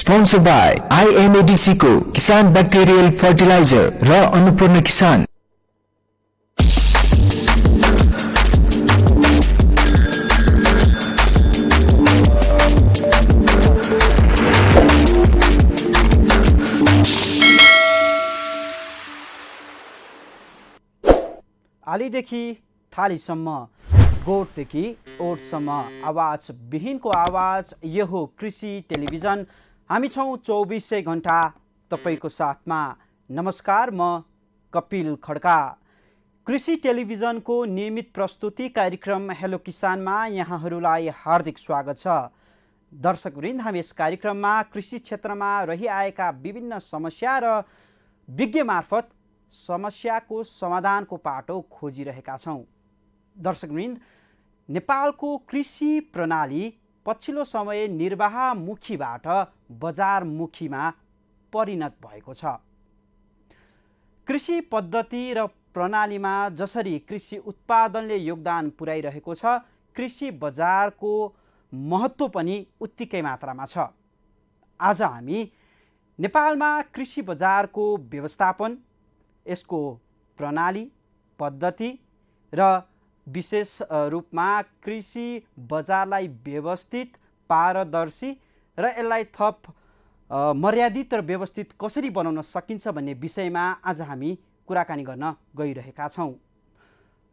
Sponsor bye IMADC को किसान bacterial fertiliser र अन्नपूर्ण किसान। आलीदेखि थालीसम्म, गोठदेखि ओठसम्म, आवाज विहीनको आवाज, यो हो कृषि टेलिभिजन। हामी छौँ 24 घण्टा तपाईको साथमा। नमस्कार, म कपिल खड्का। कृषि टेलिभिजनको नियमित प्रस्तुति कार्यक्रम हेलो किसानमा यहाँहरूलाई हार्दिक स्वागत छ। दर्शकवृन्द, हामी यस कार्यक्रममा कृषि क्षेत्रमा रहिआएका विभिन्न समस्या र विज्ञ मार्फत समस्याको समाधानको पाटो खोजिरहेका छौँ। दर्शकवृन्द, नेपालको कृषि प्रणाली पछिल्लो समय निर्वाहमुखीबाट बजारमुखीमा परिणत भएको छ। कृषि पद्धति र प्रणालीमा जसरी कृषि उत्पादनले योगदान पुर्याइरहेको छ, कृषि बजारको महत्त्व पनि उत्तिकै मात्रामा छ। आज हामी नेपालमा कृषि बजारको व्यवस्थापन, यसको प्रणाली, पद्धति र विशेष रूपमा कृषि बजारलाई व्यवस्थित, पारदर्शी र यसलाई थप मर्यादित र व्यवस्थित कसरी बनाउन सकिन्छ भन्ने विषयमा आज हामी कुराकानी गर्न गइरहेका छौँ।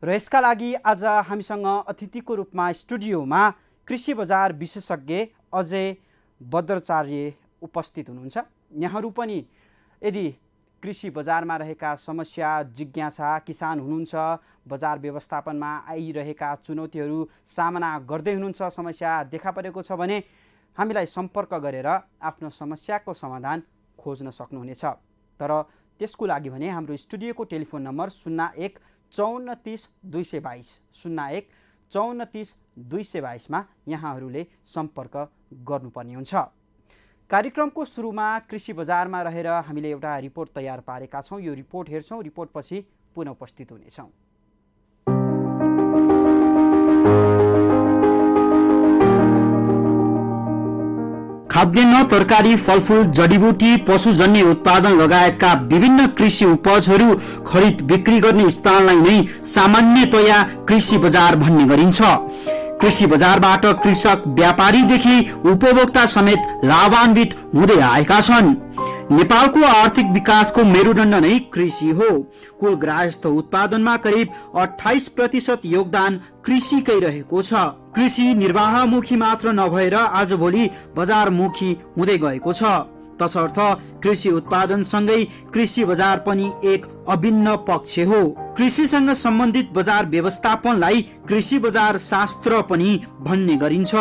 र यसका लागि आज हामीसँग अतिथिको रूपमा स्टुडियोमा कृषि बजार विशेषज्ञ अजय बद्राचार्य उपस्थित हुनुहुन्छ। यहाँहरू पनि यदि कृषि बजारमा रहेका समस्या, जिज्ञासा, किसान हुनुहुन्छ, बजार व्यवस्थापनमा आइरहेका चुनौतीहरू सामना गर्दै हुनुहुन्छ, समस्या देखा परेको छ भने हामीलाई सम्पर्क गरेर आफ्नो समस्याको समाधान खोज्न सक्नुहुनेछ। तर त्यसको लागि भने हाम्रो स्टुडियोको टेलिफोन नम्बर 01 54 222 01 54 222 मा यहाँहरूले सम्पर्क गर्नुपर्ने हुन्छ। कार्यक्रमको सुरुमा कृषि बजारमा रहेर हामीले एउटा रिपोर्ट तयार पारेका छौँ। यो रिपोर्ट हेर्छौँ, रिपोर्टपछि पुनः उपस्थित हुनेछौँ। खाद्यान्न, तरकारी, फलफुल, जडीबुटी, पशुजन्य उत्पादन लगायतका विभिन्न कृषि उपजहरू खरिद बिक्री गर्ने स्थानलाई नै सामान्यतया कृषि बजार भन्ने गरिन्छ। कृषि बजारबाट कृषक, व्यापारीदेखि उपभोक्ता समेत लाभान्वित हुँदै आएका छन्। नेपालको आर्थिक विकासको मेरुदण्ड नै कृषि हो। कुल ग्राहस्थ उत्पादनमा करिब 28% योगदान कृषिकै रहेको छ। कृषि निर्वाहमुखी मात्र नभएर आजभोलि बजारमुखी हुँदै गएको छ। तसर्थ कृषि उत्पादनसँगै कृषि बजार पनि एक अभिन्न पक्ष हो। कृषिसँग सम्बन्धित बजार व्यवस्थापनलाई कृषि बजार शास्त्र पनि भन्ने गरिन्छ।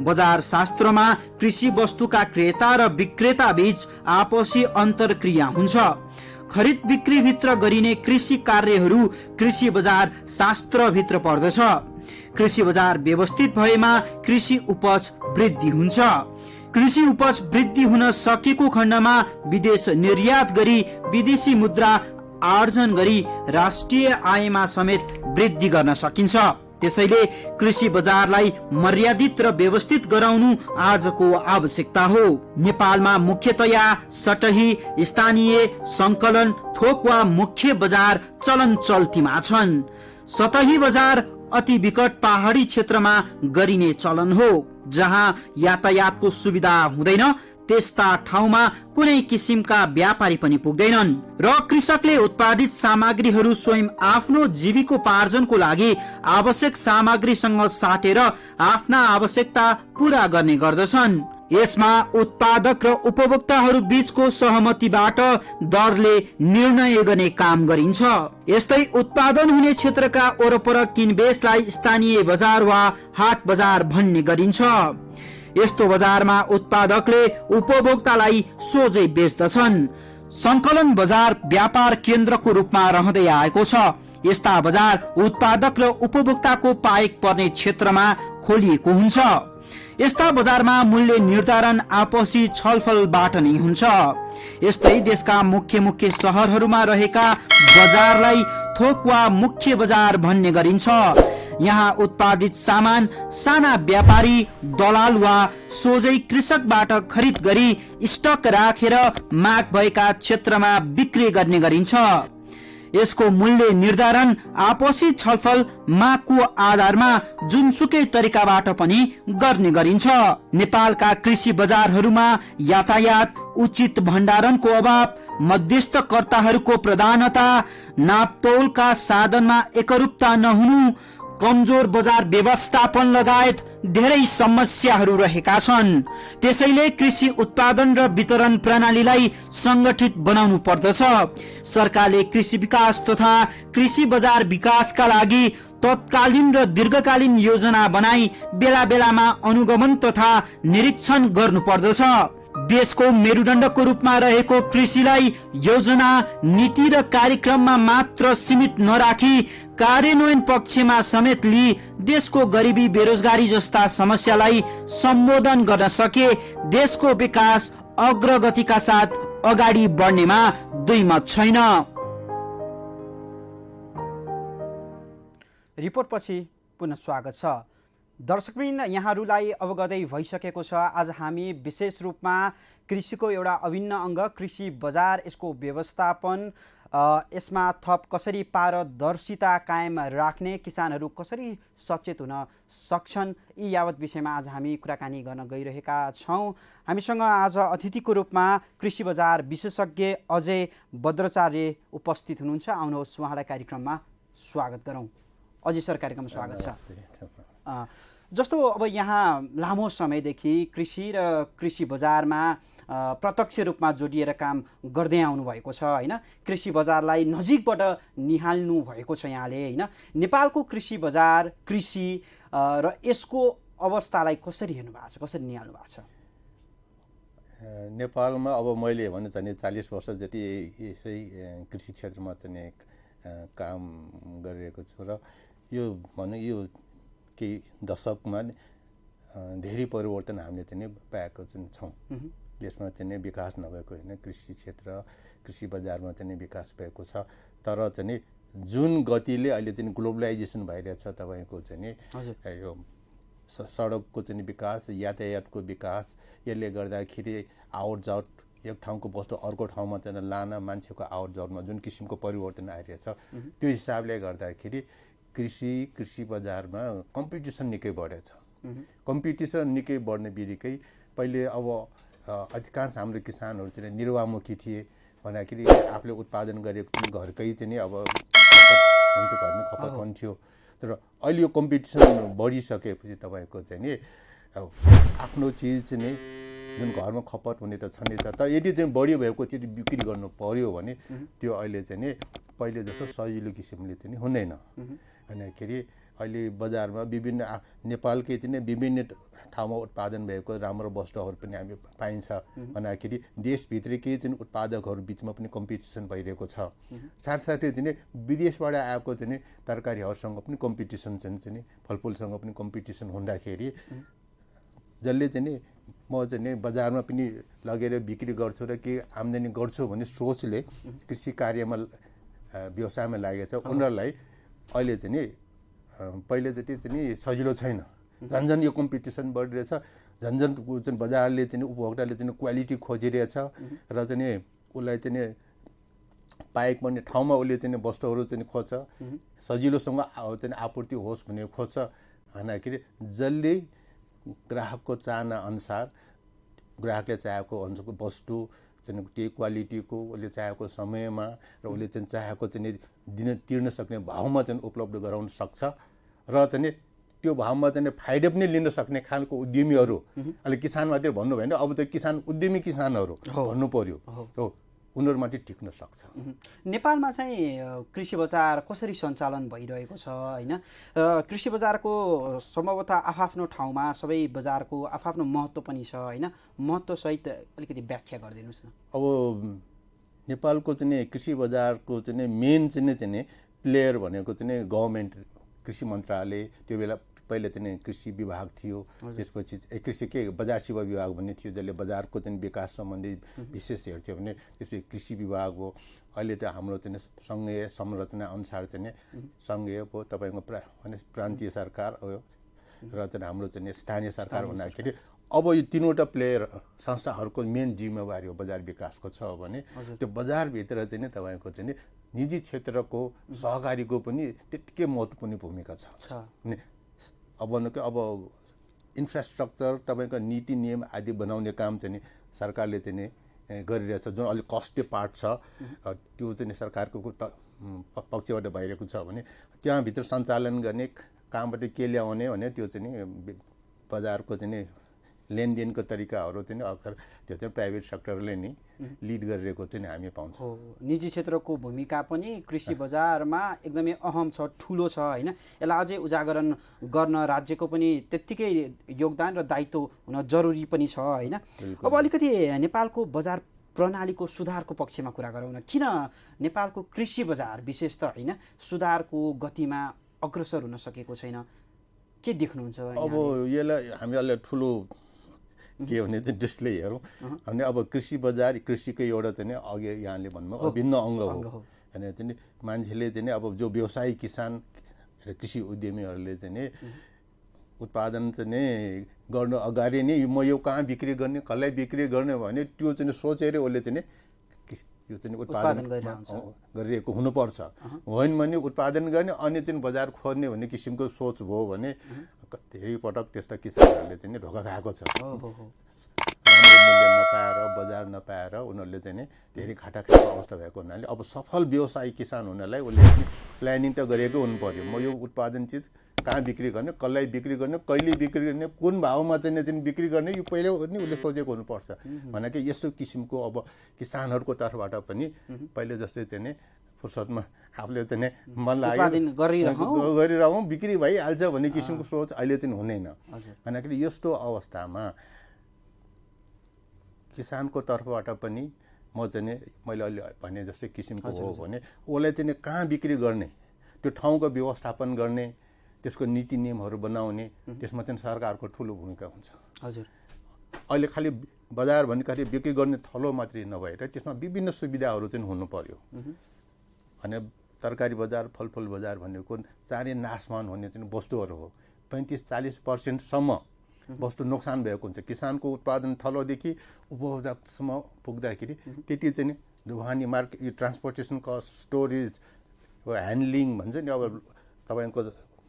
बजार शास्त्रमा कृषि वस्तुका क्रेता र विक्रेता बीच आपसी अन्तर्क्रिया हुन्छ। खरिद बिक्री भित्र गरिने कृषि कार्यहरू कृषि बजार शास्त्र भित्र पर्दछ। कृषि बजार व्यवस्थित भएमा कृषि उपज वृद्धि हुन्छ। कृषि उपज वृद्धि हुन सकेको खण्डमा विदेश निर्यात गरी विदेशी मुद्रा आर्जन गरी राष्ट्रिय आयमा समेत वृद्धि गर्न सकिन्छ। त्यसैले कृषि बजारलाई मर्यादित र व्यवस्थित गराउनु आजको आवश्यकता हो। नेपालमा मुख्यतया सटही, स्थानीय, संकलन, थोक वा मुख्य बजार चलन चल्तीमा छन्। सतही बजार अति विकट पहाडी क्षेत्रमा गरिने चलन हो, जहाँ यातायातको सुविधा हुँदैन। त्यस्ता ठाउँमा कुनै किसिमका व्यापारी पनि पुग्दैनन् र कृषकले उत्पादित सामग्रीहरू स्वयं आफ्नो जीविकोपार्जनको लागि आवश्यक सामग्रीसँग साटेर आफ्ना आवश्यकता पूरा गर्ने गर्दछन्। यसमा उत्पादक र उपभोक्ताहरू बीचको सहमतिबाट दरले निर्णय गर्ने काम गरिन्छ। यस्तै उत्पादन हुने क्षेत्रका वरपर किनबेचलाई स्थानीय बजार वा हाट बजार भन्ने गरिन्छ। यस्तो बजारमा उत्पादकले उपभोक्तालाई सोझै बेच्दछन्। संकलन बजार व्यापार केन्द्रको रूपमा रहँदै आएको छ। यस्ता बजार उत्पादक र उपभोक्ताको पाएक पर्ने क्षेत्रमा खोलिएको हुन्छ। यस्ता बजारमा मूल्य निर्धारण आपसी छलफलबाट नै हुन्छ। यस्तै देशका मुख्य मुख्य शहरहरूमा रहेका बजारलाई थोक वा मुख्य बजार भन्ने गरिन्छ। यहाँ उत्पादित सामान साना व्यापारी, दलाल वा सोझै कृषकबाट खरिद गरी स्टक राखेर माग भएका क्षेत्रमा बिक्री गर्ने गरिन्छ। यसको मूल्य निर्धारण आपसी छलफल मागको आधारमा जुनसुकै तरिकाबाट पनि गर्ने गरिन्छ। नेपालका कृषि बजारहरूमा यातायात, उचित भण्डारणको अभाव, मध्यस्थकर्ताहरूको प्रधानता, नापतोलका साधनमा एकरूपता नहुनु, कमजोर बजार व्यवस्थापन लगायत धेरै समस्याहरू रहेका छन्। त्यसैले कृषि उत्पादन र वितरण प्रणालीलाई संगठित बनाउनु पर्दछ। सरकारले कृषि विकास तथा कृषि बजार विकासका लागि तत्कालीन र दीर्घकालीन योजना बनाई बेला बेलामा अनुगमन तथा निरीक्षण गर्नु पर्दछ। देशको मेरुदण्डको रूपमा रहेको कृषिलाई योजना, नीति र कार्यक्रममा मात्र सीमित नराखी कार्यान्वयन पक्षमा समेत लिई देशको गरिबी, बेरोजगारी जस्ता समस्यालाई सम्बोधन गर्न सके देशको विकास अग्रगतिका साथ अगाडि बढ्नेमा दुई मत छैन। रिपोर्टपछि पुनः स्वागत छ। दर्शकवृन्द, यहाँहरूलाई अवगतै भइसकेको छ, आज हामी विशेष रूपमा कृषिको एउटा अभिन्न अङ्ग कृषि बजार, यसको व्यवस्थापन, यसमा थप कसरी पारदर्शिता कायम राख्ने, किसानहरू कसरी सचेत हुन सक्छन्, यी यावत विषयमा आज हामी कुराकानी गर्न गइरहेका छौँ। हामीसँग आज अतिथिको रूपमा कृषि बजार विशेषज्ञ अजय बद्राचार्य उपस्थित हुनुहुन्छ। आउनुहोस् उहाँलाई कार्यक्रममा स्वागत गरौँ। अजय सर, कार्यक्रममा स्वागत छ। जस्तो अब यहाँ लामो समयदेखि कृषि र कृषि बजारमा प्रत्यक्ष रूपमा जोडिएर काम गर्दै आउनु भएको छ हैन। कृषि बजारलाई नजिकबाट निहाल्नु भएको छ यहाँले हैन। नेपालको कृषि बजार, कृषि र यसको अवस्थालाई कसरी हेर्नु भएको छ, कसरी निहाल्नु भएको छ? नेपालमा अब मैले भने चाहिँ 40 वर्ष जति यसै कृषि क्षेत्रमा चाहिँ काम गरिरहेको छु र यो केही दशकमा धेरै परिवर्तन हामीले चाहिँ पाएको चाहिँ छौँ। देशमा चाहिँ विकास नभएको होइन, कृषि क्षेत्र, कृषि बजारमा चाहिँ विकास भएको छ। तर चाहिँ जुन गतिले अहिले चाहिँ ग्लोबलाइजेसन भइरहेछ, तपाईँको चाहिँ यो सडकको चाहिँ विकास, यातायातको विकास, यसले गर्दाखेरि आवत जावत एक ठाउँको वस्तु अर्को ठाउँमा चाहिँ लान मान्छेको आवत जावतमा जुन किसिमको परिवर्तन आइरहेछ, त्यो हिसाबले गर्दाखेरि कृषि बजारमा कम्पिटिसन निकै बढेछ। कम्पिटिसन निकै बढ्ने बित्तिकै पहिले अब अधिकांश हाम्रो किसानहरू चाहिँ निर्वाहमुखी थिए, भन्दाखेरि आफूले उत्पादन गरेको चाहिँ घरकै चाहिँ अब हुन्थ्यो, घरमै खपत हुन्थ्यो। तर अहिले यो कम्पिटिसन बढिसकेपछि तपाईँको चाहिँ नि आफ्नो चिज चाहिँ जुन घरमा खपत हुने त छँदैछ, तर यदि चाहिँ बढी भएको चिज बिक्री गर्नु पर्यो भने त्यो अहिले चाहिँ नि पहिले जस्तो सजिलो किसिमले चाहिँ हुँदैन। भन्दाखेरि अहिले बजारमा विभिन्न नेपालकै चाहिँ विभिन्न ठाउँमा उत्पादन भएको राम्रो वस्तुहरू पनि हामी पाइन्छ। भन्दाखेरि देशभित्रकै चाहिँ उत्पादकहरू बिचमा पनि कम्पिटिसन भइरहेको छ। साथसाथै चाहिँ विदेशबाट आएको चाहिँ तरकारीहरूसँग पनि कम्पिटिसन चाहिँ फलफुलसँग पनि कम्पिटिसन हुँदाखेरि जसले चाहिँ म चाहिँ बजारमा पनि लगेर बिक्री गर्छु र के आम्दानी गर्छु भन्ने सोचले कृषि कार्यमा व्यवसायमा लागेको छ, उनीहरूलाई अहिले चाहिँ पहिले जति चाहिँ सजिलो छैन। झन्झन यो कम्पिटिसन बढिरहेछ, झन्झन चाहिँ बजारले चाहिँ उपभोक्ताले चाहिँ क्वालिटी खोजिरहेछ र चाहिँ उसलाई चाहिँ पाएको पनि ठाउँमा उसले चाहिँ वस्तुहरू चाहिँ खोज्छ, सजिलोसँग चाहिँ आपूर्ति होस् भन्ने खोज्छ। भन्दाखेरि जसले ग्राहकको चाहना अनुसार, ग्राहकले चाहेको अनुसारको वस्तु चाहिँ त्यही क्वालिटीको, उसले चाहेको समयमा र उसले चाहिँ चाहेको चाहिँ तिर्न सक्ने भावमा चाहिँ उपलब्ध गराउन सक्छ र चाहिँ त्यो भावमा चाहिँ फाइदा पनि लिन सक्ने खालको उद्यमीहरू, अहिले किसान मात्रै भन्नु भएन, अब त किसान उद्यमी किसानहरू भन्नु पर्यो र उनीहरूमाथि टिक्न सक्छ। नेपालमा चाहिँ कृषि बजार कसरी सञ्चालन भइरहेको छ हैन? कृषि बजारको सम्भवतः आफ्नो ठाउँमा सबै बजारको आफ्नो महत्त्व पनि छ हैन? महत्त्वसहित अलिकति व्याख्या गरिदिनुहोस् न। अब नेपालको चाहिँ कृषि बजारको चाहिँ मेन चाहिँ प्लेयर भनेको चाहिँ गभर्मेन्ट, कृषि मन्त्रालय, त्यो बेला पहिले चाहिँ कृषि विभाग थियो, त्यसपछि कृषि के बजार सेवा विभाग भन्ने थियो जसले बजारको चाहिँ विकास सम्बन्धी विशेष हेर्थ्यो भने त्यसपछि कृषि विभाग हो। अहिले त हाम्रो चाहिँ सङ्घीय संरचना अनुसार चाहिँ सङ्घीय पो तपाईँको प्रान्तीय सरकार हो र चाहिँ हाम्रो चाहिँ स्थानीय सरकार भन्दाखेरि अब यो तीनवटा प्लेयर संस्थाहरूको मेन जिम्मेवारी हो बजार विकासको छ भने त्यो बजारभित्र चाहिँ नि तपाईँको चाहिँ निजी क्षेत्रको सहकारीको पनि त्यत्तिकै महत्त्वपूर्ण भूमिका छ। अब इन्फ्रास्ट्रक्चर तपाईँको नीति नियम आदि बनाउने काम चाहिँ सरकारले चाहिँ गरिरहेछ, जुन अलिक कस्टली पार्ट छ त्यो चाहिँ सरकारको पक्षबाट भइरहेको छ भने त्यहाँभित्र सञ्चालन गर्ने कहाँबाट के ल्याउने भने त्यो चाहिँ बजारको चाहिँ लेनदेनको तरिकाहरू चाहिँ अक्सर त्यो चाहिँ प्राइभेट सेक्टरले नि लिड गरिरहेको चाहिँ हामी पाउँछौँ। निजी क्षेत्रको भूमिका पनि कृषि बजारमा एकदमै अहम छ, ठुलो छ हैन। यसलाई अझै उजागरण गर्न राज्यको पनि त्यत्तिकै योगदान र दायित्व हुन जरुरी पनि छ हैन। अब अलिकति नेपालको बजार प्रणालीको सुधारको पक्षमा कुरा गरौँ न। किन नेपालको कृषि बजार विशेष त हैन सुधारको गतिमा अग्रसर हुन सकेको छैन, के देख्नुहुन्छ? अब यसलाई हामीले ठुलो के भने चाहिँ डिस्प्ले हेरौँ भने अब कृषि बजार कृषिकै एउटा चाहिँ अघि यहाँले भन्नुभयो अभिन्न अङ्ग हो भने चाहिँ मान्छेले चाहिँ अब जो व्यवसायी किसान र कृषि उद्यमीहरूले चाहिँ उत्पादन चाहिँ गर्नु अगाडि नै म यो कहाँ बिक्री गर्ने कसलाई बिक्री गर्ने भने त्यो चाहिँ सोचेर उसले चाहिँ यो चाहिँ उत्पादन गरिरहेको हुनुपर्छ। होइन भने उत्पादन गर्ने अनि चाहिँ बजार खोज्ने भन्ने किसिमको सोच भयो भने धेरै पटक त्यस्ता किसानहरूले चाहिँ धोका खाएको छ। राम्रो मूल्य नपाएर बजार नपाएर उनीहरूले चाहिँ धेरै घाटा खाएको अवस्था भएको हुनाले अब सफल व्यवसायी किसान हुनलाई उसले पनि प्लानिङ त गरेको हुनु पर्यो। म यो उत्पादन चिज कहाँ बिक्री गर्ने कसलाई बिक्री गर्ने कहिले बिक्री गर्ने कुन भावमा चाहिँ बिक्री गर्ने यो पहिला पनि उसले सोचेको हुनुपर्छ भनेको यस्तो किसिमको अब किसानहरूको तर्फबाट पनि पहिले जस्तै चाहिँ फुर्सदमा आफूले चाहिँ मन लाग्यो गरिरहँ बिक्री भइहाल्छ भन्ने किसिमको सोच अहिले चाहिँ हुँदैन। भन्दाखेरि यस्तो अवस्थामा किसानको तर्फबाट पनि म चाहिँ मैले अहिले भने जस्तै किसिमको हो भने उसलाई चाहिँ कहाँ बिक्री गर्ने त्यो ठाउँको व्यवस्थापन गर्ने त्यसको नीति नियमहरू बनाउने त्यसमा चाहिँ सरकारको ठुलो भूमिका हुन्छ। हजुर अहिले खालि बजार भन्ने खालि बिक्री गर्ने थलो मात्रै नभएर त्यसमा विभिन्न सुविधाहरू चाहिँ हुनु पर्यो। भने तरकारी बजार फलफुल बजार भनेको चाँडै नाशमान हुने चाहिँ वस्तुहरू हो। 35-40% वस्तु नोक्सान भएको हुन्छ। किसानको उत्पादन थलोदेखि उपभोक्तासम्म पुग्दाखेरि त्यति चाहिँ ढुवानी मार्केट यो ट्रान्सपोर्टेसन कस्ट स्टोरेज ह्यान्डलिङ भन्छ नि अब तपाईँको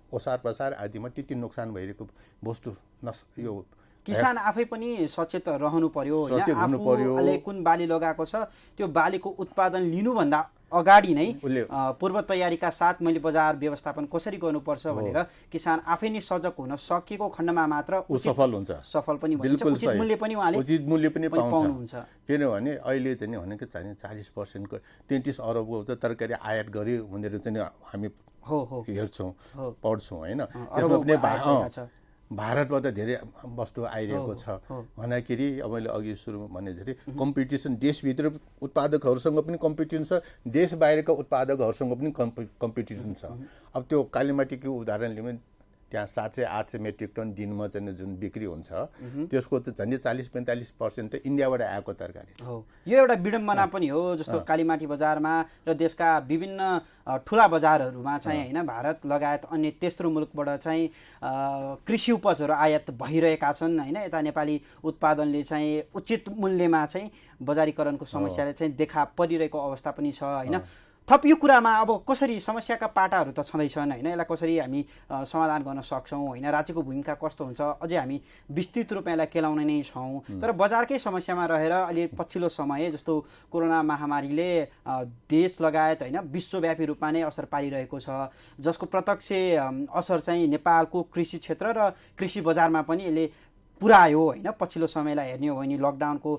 ओसार पसार आदिमा त्यति नोक्सान भइरहेको वस्तु यो किसान आफै पनि सचेत रहनु पर्यो हैन। आफूले कुन बाली लगाएको छ त्यो बालीको उत्पादन लिनुभन्दा अगाडि नै पूर्व तयारीका साथ मैले बजार व्यवस्थापन कसरी गर्नुपर्छ भनेर किसान आफै नै सजग हुन सकेको खण्डमा मात्र सफल हुन्छ, सफल पनि हुन्छ, उचित मूल्य पनि उहाँले उचित मूल्य पनि पाउनुहुन्छ। किनभने अहिले चाहिँ भनेको चाहिँ 40% को 33 अरबको त तरकारी आयात गर्यो भनेर चाहिँ हामी हेर्छौँ पढ्छौँ हैन। भारतबाट धेरै वस्तु आइरहेको छ भन्दाखेरि अब मैले अघि सुरुमा भने जस्तै कम्पिटिसन देशभित्र उत्पादकहरूसँग पनि कम्पिटिसन छ, देश बाहिरका उत्पादकहरूसँग पनि कम्पिटिसन छ। अब त्यो कालीमाटीको उदाहरण लिउँ त्यहाँ 700-800 मेट्रिक टन दिनमा चाहिँ जुन बिक्री हुन्छ त्यसको त झन्डै 40-45% त इन्डियाबाट आएको तरकारी हो। यो एउटा विडम्बना पनि हो। जस्तो कालीमाटी बजारमा र देशका विभिन्न ठुला बजारहरूमा चाहिँ हैन भारत लगायत अन्य तेस्रो मुलुकबाट चाहिँ कृषि उपजहरू आयात भइरहेका छन् हैन। यता नेपाली उत्पादनले चाहिँ उचित मूल्यमा चाहिँ बजारीकरणको समस्याले चाहिँ देखा परिरहेको अवस्था पनि छ हैन। थप यो कुरामा अब कसरी समस्याका पाटाहरू त छँदैछन् हैन, यसलाई कसरी हामी समाधान गर्न सक्छौँ हैन, राज्यको भूमिका कस्तो हुन्छ अझै हामी विस्तृत रूपमा यसलाई केलाउने नै छौँ। तर बजारकै समस्यामा रहेर अहिले पछिल्लो समय जस्तो कोरोना महामारीले देश लगायत हैन विश्वव्यापी रूपमा नै असर पारिरहेको छ, जसको प्रत्यक्ष असर चाहिँ नेपालको कृषि क्षेत्र र कृषि बजारमा पनि यसले पुर्यायो हैन। पछिल्लो समयलाई हेर्ने हो भने लकडाउनको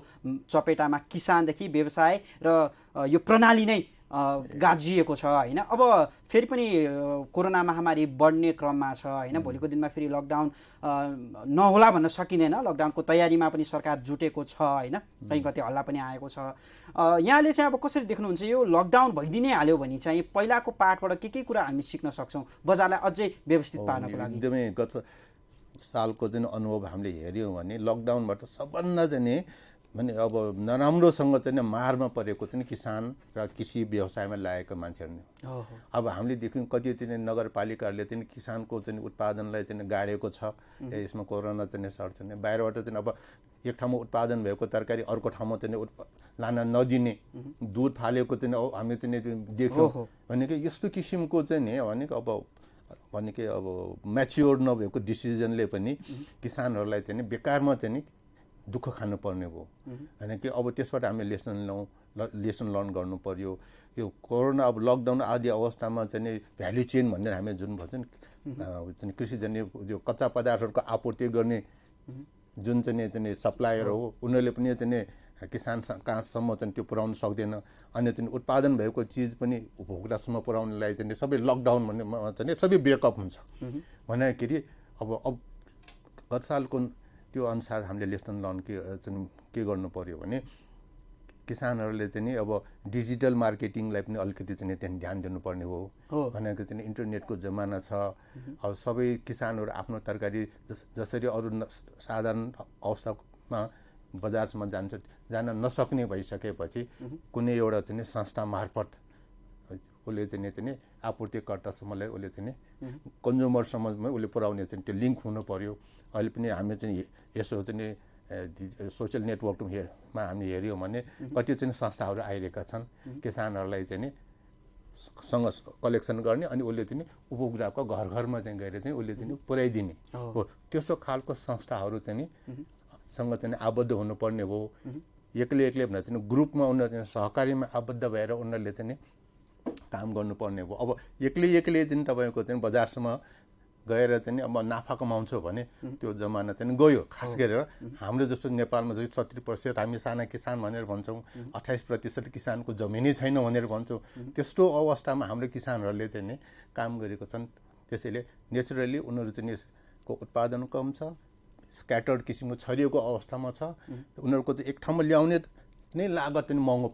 चपेटामा किसानदेखि व्यवसाय र यो प्रणाली नै गाजिएको छ होइन। अब फेरि पनि कोरोना महामारी बढ्ने क्रममा छ होइन। भोलिको दिनमा फेरि लकडाउन नहोला भन्न सकिँदैन। लकडाउनको तयारीमा पनि सरकार जुटेको छ होइन। कहीँ कतै हल्ला पनि आएको छ। यहाँले चाहिँ अब कसरी देख्नुहुन्छ यो लकडाउन भइदिनै हाल्यो भने चाहिँ पहिलाको पाठबाट के कुरा हामी सिक्न सक्छौँ बजारलाई अझै व्यवस्थित पार्नको लागि? एकदमै गत सालको जुन अनुभव हामीले हेऱ्यौँ भने लकडाउनबाट सबभन्दा चाहिँ भने अब नराम्रोसँग चाहिँ मारमा परेको चाहिँ किसान र कृषि व्यवसायमा लागेको मान्छेहरू नै हो। अब हामीले देख्यौँ कति चाहिँ नगरपालिकाहरूले चाहिँ किसानको चाहिँ उत्पादनलाई चाहिँ गाडेको छ। यसमा कोरोना चाहिँ सर्छ नि बाहिरबाट चाहिँ अब एक ठाउँमा उत्पादन भएको तरकारी अर्को ठाउँमा चाहिँ लान नदिने, दुध फालेको चाहिँ हामीले चाहिँ देख्यौँ। भनेको यस्तो किसिमको चाहिँ नि भनेको अब म्याच्योर नभएको डिसिजनले पनि किसानहरूलाई चाहिँ बेकारमा चाहिँ दुःख खानु पर्ने भयो। होइन कि अब त्यसबाट हामीले लेसन लर्न गर्नु पर्यो। यो कोरोना अब लकडाउन आदि अवस्थामा चाहिँ भ्याल्यु चेन भनेर हामी जुन भन्छ नि कृषिजन्य यो कच्चा पदार्थहरूको आपूर्ति गर्ने जुन चाहिँ सप्लायर हो उनीहरूले पनि चाहिँ किसान कहाँसम्म चाहिँ त्यो पुर्याउन सक्दैन। अनि चाहिँ उत्पादन भएको चिज पनि उपभोक्तासम्म पुर्याउनलाई चाहिँ सबै लकडाउन भन्ने चाहिँ सबै ब्रेकअप हुन्छ भन्दाखेरि अब गत सालको त्यो अनुसार हामीले लेसन लर्न के गर्नु पर्यो भने किसानहरूले चाहिँ अब डिजिटल मार्केटिङलाई पनि अलिकति चाहिँ त्यहाँ ध्यान दिनुपर्ने हो। भनेको चाहिँ इन्टरनेटको जमाना छ। अब सबै किसानहरू आफ्नो तरकारी जसरी अरू साधारण अवस्थामा बजारसम्म जान नसक्ने भइसकेपछि कुनै एउटा चाहिँ संस्था मार्फत उसले चाहिँ आपूर्तिकर्तासम्मलाई उसले चाहिँ कन्ज्युमरसम्ममै उसले पुर्याउने चाहिँ त्यो लिङ्क हुनु पर्यो। अहिले पनि हामी चाहिँ यसो चाहिँ सोसियल नेटवर्कमा हामी हेऱ्यौँ भने कति चाहिँ संस्थाहरू आइरहेका छन् किसानहरूलाई चाहिँ सँग कलेक्सन गर्ने अनि उसले चाहिँ उपभोक्ताको घर घरमा चाहिँ गएर चाहिँ उसले चाहिँ पुर्याइदिने हो। त्यस्तो खालको संस्थाहरू चाहिँ सँग चाहिँ आबद्ध हुनुपर्ने हो। एक्लै भन्दा चाहिँ ग्रुपमा उनीहरू सहकारीमा आबद्ध भएर उनीहरूले चाहिँ काम गर्नुपर्ने हो। अब एक्लै चाहिँ तपाईँको चाहिँ बजारसम्म गएर चाहिँ अब नाफा कमाउँछ भने त्यो जमाना चाहिँ गयो। खास गरेर हाम्रो जस्तो नेपालमा चाहिँ 70% हामी साना किसान भनेर भन्छौँ, 28% किसानको जमिनै छैन भनेर भन्छौँ। त्यस्तो अवस्थामा हाम्रो किसानहरूले चाहिँ काम गरेको छन्। त्यसैले नेचुरली उनीहरू चाहिँ को उत्पादन कम छ, स्क्याटर्ड किसिमको छरिएको अवस्थामा छ। उनीहरूको चाहिँ एक ठाउँमा ल्याउने नै लागत पनि महँगो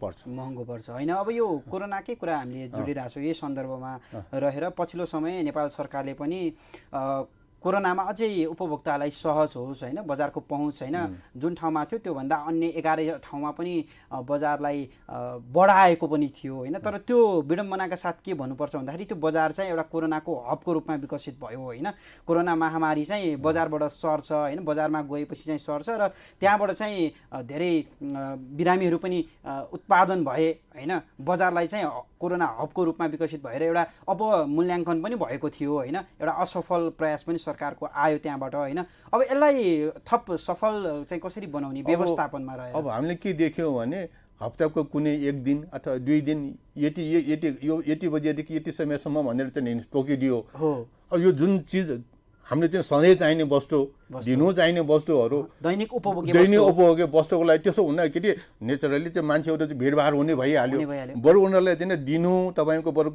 पर्छ होइन। अब यो कोरोनाकै कुरा हामीले जोडिरहेको छौँ। यही सन्दर्भमा रहेर पछिल्लो समय नेपाल सरकारले पनि कोरोनामा अझै उपभोक्तालाई सहज होस् होइन, बजारको पहुँच होइन जुन ठाउँमा थियो त्योभन्दा अन्य 11 ठाउँमा पनि बजारलाई बढाएको पनि थियो होइन। तर त्यो विडम्बनाका साथ के भन्नुपर्छ भन्दाखेरि त्यो बजार चाहिँ एउटा कोरोनाको हबको रूपमा विकसित भयो होइन। कोरोना महामारी चाहिँ बजारबाट सर्छ होइन, बजारमा गएपछि चाहिँ सर्छ र त्यहाँबाट चाहिँ धेरै बिरामीहरू पनि उत्पादन भए होइन। बजारलाई चाहिँ कोरोना हबको रूपमा विकसित भएर एउटा अपमूल्याङ्कन पनि भएको थियो होइन। एउटा असफल प्रयास पनि सरकारको आयो त्यहाँबाट होइन। अब यसलाई थप सफल चाहिँ कसरी बनाउने व्यवस्थापनमा रह्यो? अब हामीले के देख्यौँ भने हप्ताको कुनै एक दिन अथवा 2 दिन यति बजेदेखि यति समयसम्म भनेर चाहिँ तोकिदियो। अब यो जुन चिज हामीले चाहिँ सधैँ चाहिने वस्तु दिनु चाहिने वस्तुहरू दैनिक उपभोग्य वस्तुको लागि त्यसो हुँदाखेरि नेचुरली चाहिँ मान्छेहरू चाहिँ भिडभाड हुने भइहाल्यो। बरु उनीहरूलाई चाहिँ दिनु तपाईँको बरु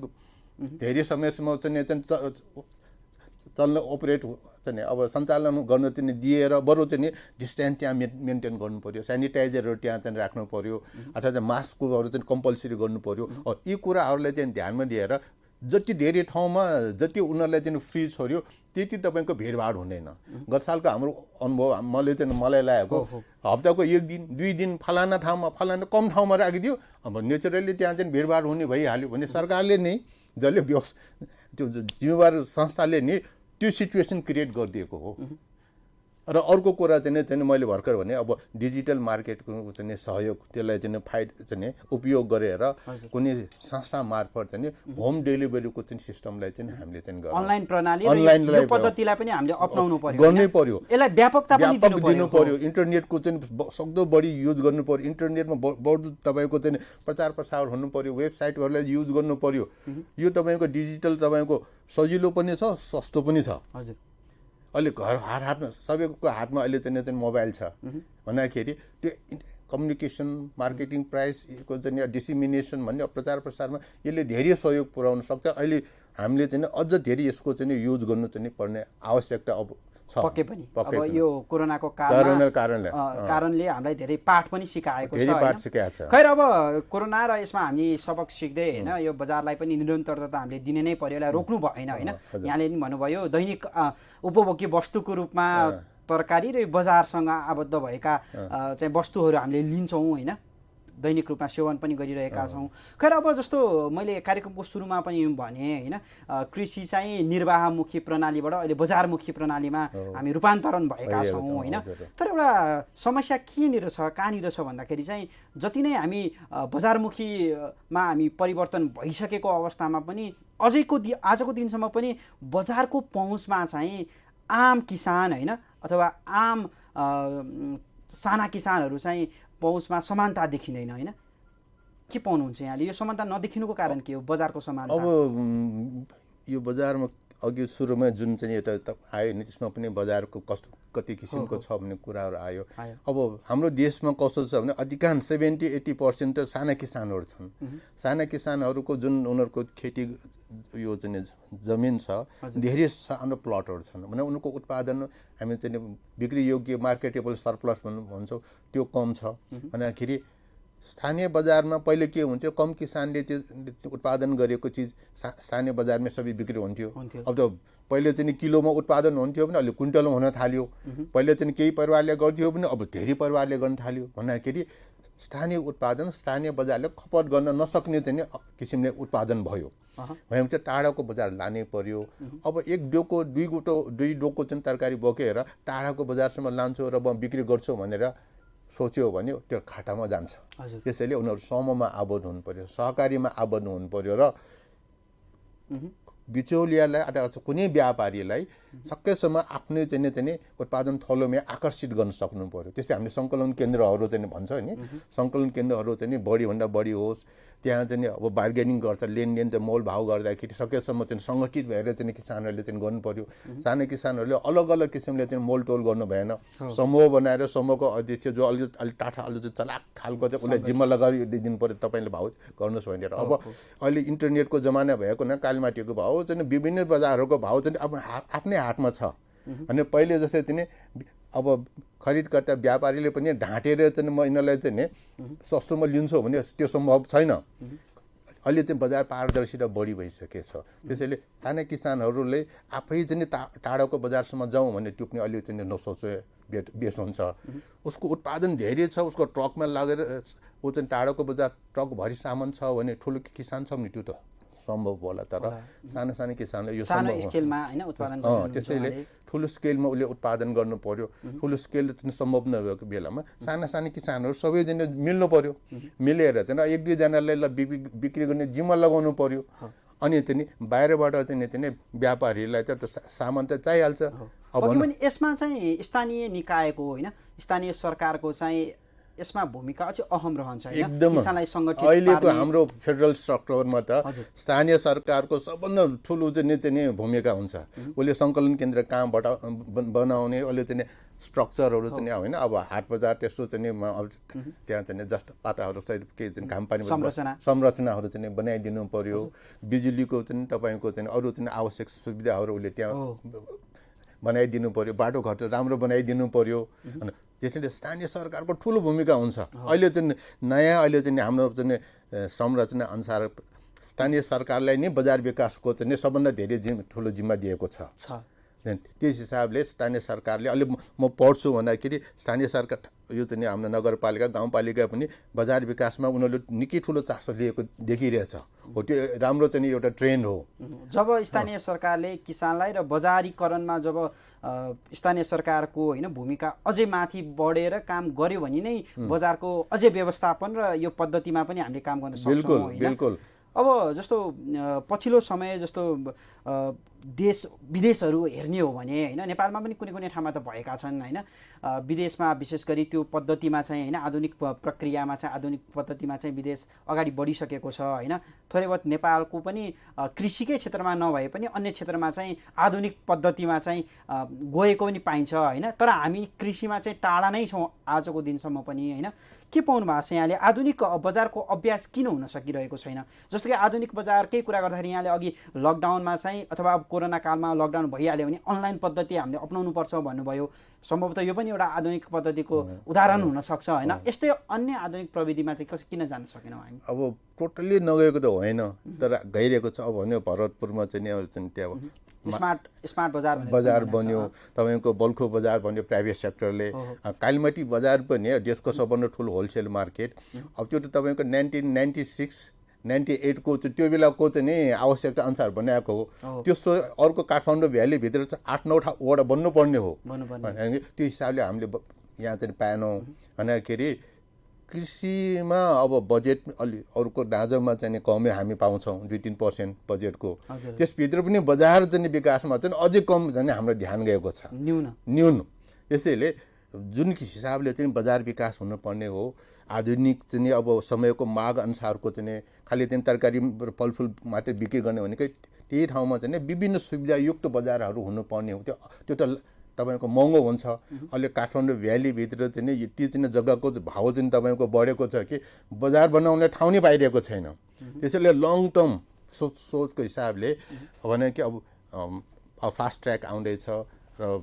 धेरै समयसम्म चाहिँ चल्न अपरेट चाहिँ अब सञ्चालन गर्न चाहिँ दिएर बरु चाहिँ डिस्टेन्स त्यहाँ मेन्टेन गर्नु पर्यो, सेनिटाइजरहरू त्यहाँ चाहिँ राख्नु पर्यो अथवा चाहिँ मास्कहरू चाहिँ कम्पलसरी गर्नु पर्यो। यी कुराहरूलाई चाहिँ ध्यानमा दिएर जति धेरै ठाउँमा जति उनीहरूलाई चाहिँ फ्री छोड्यो त्यति तपाईँको भिडभाड हुँदैन। गत सालको हाम्रो अनुभव मलाई लागेको हप्ताको 1 दिन 2 दिन फलाना ठाउँमा फलाना कम ठाउँमा राखिदियो। अब नेचुरली त्यहाँ चाहिँ भिडभाड हुने भइहाल्यो भने सरकारले नै जसले त्यो जिम्मेवार संस्थाले नै त्यो सिचुएसन क्रिएट गरिदिएको हो। र अर्को कुरा चाहिँ मैले भर्खर भने अब डिजिटल मार्केटको चाहिँ सहयोग त्यसलाई चाहिँ उपयोग गरेर कुनै संस्था मार्फत चाहिँ होम डेलिभरीको चाहिँ सिस्टमलाई चाहिँ हामीले चाहिँ अनलाइन प्रणाली यो पद्धतिलाई पनि हामीले अपनाउनु पर्यो, गर्नै पर्यो। यसलाई व्यापकता पनि दिनु पर्यो। इन्टरनेटको चाहिँ सक्दो बढी युज गर्नु पर्यो। इन्टरनेटमा बढ्दो तपाईँको चाहिँ प्रचार प्रसार हुनु पर्यो। वेबसाइटहरूलाई युज गर्नु पर्यो। यो तपाईँको डिजिटल तपाईँको सजिलो पनि छ, सस्तो पनि छ। हजुर अहिले हातमा सबैको हातमा अहिले चाहिँ मोबाइल छ भन्दाखेरि त्यो कम्युनिकेसन मार्केटिङ प्राइसको चाहिँ डिसिमिनेसन भन्ने प्रचार प्रसारमा यसले धेरै सहयोग पुर्याउन सक्छ। अहिले हामीले चाहिँ अझ धेरै यसको चाहिँ युज गर्नु चाहिँ पर्ने आवश्यकता अब छ। पक्कै पनि अब यो कोरोनाको कारणले हामीलाई धेरै पाठ पनि सिकाएको छ। खैर अब कोरोना र यसमा हामी सबक सिक्दै होइन यो बजारलाई पनि निरन्तरता त हामीले दिने नै पर्यो, यसलाई रोक्नु भएन होइन। यहाँले नि भन्नुभयो दैनिक उपभोग्य वस्तुको रूपमा तरकारी र बजारसँग आबद्ध भएका चाहिँ वस्तुहरू हामीले लिन्छौँ होइन, दैनिक रूपमा सेवन पनि गरिरहेका छौँ। खैर अब जस्तो मैले कार्यक्रमको सुरुमा पनि भने होइन, कृषि चाहिँ निर्वाहमुखी प्रणालीबाट अहिले बजारमुखी प्रणालीमा हामी रूपान्तरण भएका छौँ होइन। तर एउटा समस्या कहाँनिर छ भन्दाखेरि चाहिँ जति नै हामी बजारमुखीमा हामी परिवर्तन भइसकेको अवस्थामा पनि आजको दिनसम्म पनि बजारको पहुँचमा चाहिँ आम किसान होइन अथवा आम साना किसानहरू चाहिँ पहुँचमा समानता देखिँदैन होइन। के पाउनुहुन्छ यहाँले? यो समानता नदेखिनुको कारण के हो? बजारको समानता अब यो बजारमा अघि सुरुमा जुन चाहिँ एउटा आयो नि त्यसमा पनि बजारको कति किसिमको छ भन्ने कुराहरू आयो। अब हाम्रो देशमा कस्तो छ भने अधिकांश 70-80% त साना किसानहरू छन्। साना किसानहरूको जुन उनीहरूको खेती यो चाहिँ जमिन छ धेरै सानो प्लटहरू छन् भने उनीहरूको उत्पादन हामी चाहिँ बिक्री योग्य मार्केटेबल सरप्लस भन्छौँ त्यो कम छ। भन्दाखेरि स्थानीय बजारमा पहिले के हुन्थ्यो, कम किसानले त्यो उत्पादन गरेको चिज स्थानीय बजारमै सबै बिक्री हुन्थ्यो। अब त पहिले चाहिँ किलोमा उत्पादन हुन्थ्यो भने अहिले क्विन्टलमा हुन थाल्यो। पहिले चाहिँ केही परिवारले गर्थ्यो भने अब धेरै परिवारले गर्न थाल्यो। भन्दाखेरि स्थानीय उत्पादन स्थानीय बजारले खपत गर्न नसक्ने चाहिँ किसिमले उत्पादन भयो। भने चाहिँ टाढाको बजार लानै पर्यो। अब एक दुई डोको चाहिँ तरकारी बोकेर टाढाको बजारसम्म लान्छु र म बिक्री गर्छु भनेर सोच्यो भने त्यो खाटामा जान्छ। त्यसैले उनीहरू समूहमा आबद्ध हुनु पर्यो, सहकारीमा आबद्ध हुनु पर्यो र बिचौलियालाई अथवा कुनै व्यापारीलाई सकेसम्म आफ्नै चाहिँ उत्पादन थलोमा आकर्षित गर्न सक्नु पर्यो। त्यस्तै हामीले सङ्कलन केन्द्रहरू चाहिँ भन्छ नि, सङ्कलन केन्द्रहरू चाहिँ बढीभन्दा बढी होस्। त्यहाँ चाहिँ अब बार्गेनिङ गर्छ, लेनदेन चाहिँ मोल भाव गर्दाखेरि सकेसम्म चाहिँ सङ्गठित भएर चाहिँ किसानहरूले चाहिँ गर्नु पर्यो। साना किसानहरूले अलग अलग किसिमले चाहिँ मोलतोल गर्नु भएन। समूह बनाएर समूहको अध्यक्ष जो अलिक टाठा अलि चाहिँ चलाक खालको चाहिँ उसलाई जिम्मा लगाइदिनु पर्यो, तपाईँले भाउ गर्नुहोस् भनेर। अब अहिले इन्टरनेटको जमाना भएको न कालीमाटीको भाउ चाहिँ विभिन्न बजारहरूको भाउ चाहिँ अब आफ्नै हातमा छ। अनि पहिले जस्तै चाहिँ अब खरिदकर्ता व्यापारीले पनि ढाँटेर चाहिँ म यिनीहरूलाई चाहिँ नि सस्तोमा लिन्छु भने त्यो सम्भव छैन। अहिले चाहिँ बजार पारदर्शिता बढी भइसकेको छ। त्यसैले साना किसानहरूले आफै चाहिँ टाढाको बजारसम्म जाउँ भने त्यो पनि अहिले चाहिँ नसोचे बेस हुन्छ। उसको उत्पादन धेरै छ, उसको ट्रकमा लगेर ऊ चाहिँ टाढाको बजार ट्रकभरि सामान छ भने ठुलो किसान छ भने त्यो त सम्भव होला। तर साना साना किसानले यो सानो स्केलमा हैन उत्पादन गर्नु, त्यसैले ठुलो स्केलमा उसले उत्पादन गर्नु पर्यो। ठुलो स्केल चाहिँ सम्भव नभएको बेलामा साना साना किसानहरू सबैजना मिल्नु पर्यो। मिलेर चाहिँ एक दुईजनालाई बिक्री गर्ने जिम्मा लगाउनु पर्यो। अनि चाहिँ बाहिरबाट चाहिँ व्यापारीलाई त सामान त चाहिहाल्छ। अब पनि यसमा चाहिँ स्थानीय निकायको होइन स्थानीय सरकारको चाहिँ यसमा भूमिका अझै अहम रहन्छ। एकदम अहिलेको हाम्रो फेडरल स्ट्रक्चरमा त स्थानीय सरकारको सबभन्दा ठुलो चाहिँ भूमिका हुन्छ। उसले सङ्कलन केन्द्र कहाँबाट बनाउने, उसले चाहिँ स्ट्रक्चरहरू चाहिँ होइन अब हाट बजार त्यस्तो चाहिँ त्यहाँ चाहिँ जस्ट पाताहरू सहित केही चाहिँ घामपानी संरचनाहरू चाहिँ बनाइदिनु पर्यो। बिजुलीको चाहिँ तपाईँको चाहिँ अरू चाहिँ आवश्यक सुविधाहरू उसले त्यहाँ बनाइदिनु पर्यो। बाटोघाटो राम्रो बनाइदिनु पर्यो। त्यसैले स्थानीय सरकारको ठुलो भूमिका हुन्छ। अहिले चाहिँ हाम्रो चाहिँ संरचना अनुसार स्थानीय सरकारलाई नै बजार विकासको चाहिँ सबभन्दा धेरै ठुलो जिम्मा दिएको छ। त्यस हिसाबले स्थानीय सरकारले अहिले म पढ्छु भन्दाखेरि स्थानीय सरकार यो चाहिँ हाम्रो नगरपालिका गाउँपालिका पनि बजार विकासमा उनीहरूले निकै ठुलो चासो लिएको देखिरहेछ। हो त्यो राम्रो चाहिँ एउटा ट्रेन्ड हो। जब स्थानीय सरकारले किसानलाई र बजारीकरणमा जब स्थानीय सरकारको होइन भूमिका अझै माथि बढेर काम गर्यो भने नै बजारको अझै व्यवस्थापन र यो पद्धतिमा पनि हामीले काम गर्न सक्छौँ। बिल्कुल। अब जस्तो पछिल्लो समय जस्तो देश विदेशहरू हेर्ने हो भने होइन नेपालमा पनि कुनै कुनै ठाउँमा त भएका छन् होइन विदेशमा विशेष गरी त्यो पद्धतिमा चाहिँ होइन आधुनिक प्रक्रियामा चाहिँ आधुनिक पद्धतिमा चाहिँ विदेश अगाडि बढिसकेको छ होइन थोरै बहुत नेपालको पनि कृषिकै क्षेत्रमा नभए पनि अन्य क्षेत्रमा चाहिँ आधुनिक पद्धतिमा चाहिँ गएको पनि पाइन्छ होइन तर हामी कृषिमा चाहिँ टाढा नै छौँ आजको दिनसम्म पनि होइन के पाउनु भएको छ यहाँले आधुनिक बजारको अभ्यास किन हुन सकिरहेको छैन जस्तो कि आधुनिक बजारकै कुरा गर्दाखेरि यहाँले अघि लकडाउनमा चाहिँ अथवा कोरोना कालमा लकडाउन भइहाल्यो भने अनलाइन पद्धति हामीले अपनाउनुपर्छ भन्नुभयो सम्भवतः यो पनि एउटा आधुनिक पद्धतिको उदाहरण हुनसक्छ होइन यस्तै अन्य आधुनिक प्रविधिमा चाहिँ किन जान सकेनौँ हामी अब टोटल्ली नगएको त होइन तर गइरहेको छ अब भन्यो भरतपुरमा चाहिँ त्यहाँ स्मार्ट बजार बन्यो तपाईँको बल्खु बजार बन्यो प्राइभेट सेक्टरले कालीमाटी बजार पनि देशको सबभन्दा ठुलो होलसेल मार्केट अब त्यो त तपाईँको 1998को त्यो बेलाको चाहिँ नि आवश्यकता अनुसार बनाएको हो त्यस्तो अर्को काठमाडौँ भ्यालीभित्र चाहिँ 8-9 वटा बन्नुपर्ने हो त्यो हिसाबले हामीले यहाँ चाहिँ पाएनौँ होइन के अरे कृषिमा अब बजेट अलि अरूको दाँजोमा चाहिँ कमै हामी पाउँछौँ 2-3% बजेटको त्यसभित्र पनि बजार चाहिँ विकासमा चाहिँ अझै कम चाहिँ हाम्रो ध्यान गएको छ न्यून त्यसैले जुन हिसाबले चाहिँ बजार विकास हुनुपर्ने हो आधुनिक चाहिँ अब समयको माग अनुसारको चाहिँ खालि चाहिँ तरकारी फलफुल मात्रै बिक्री गर्ने भनेकै त्यही ठाउँमा चाहिँ विभिन्न सुविधायुक्त बजारहरू हुनुपर्ने हो त्यो त तपाईँको महँगो हुन्छ अहिले काठमाडौँ भ्यालीभित्र चाहिँ यति चाहिँ जग्गाको भाउ चाहिँ तपाईँको बढेको छ कि बजार बनाउने ठाउँ नै पाइरहेको छैन त्यसैले लङ टर्म सोचको हिसाबले भने कि अब फास्ट ट्र्याक आउँदैछ र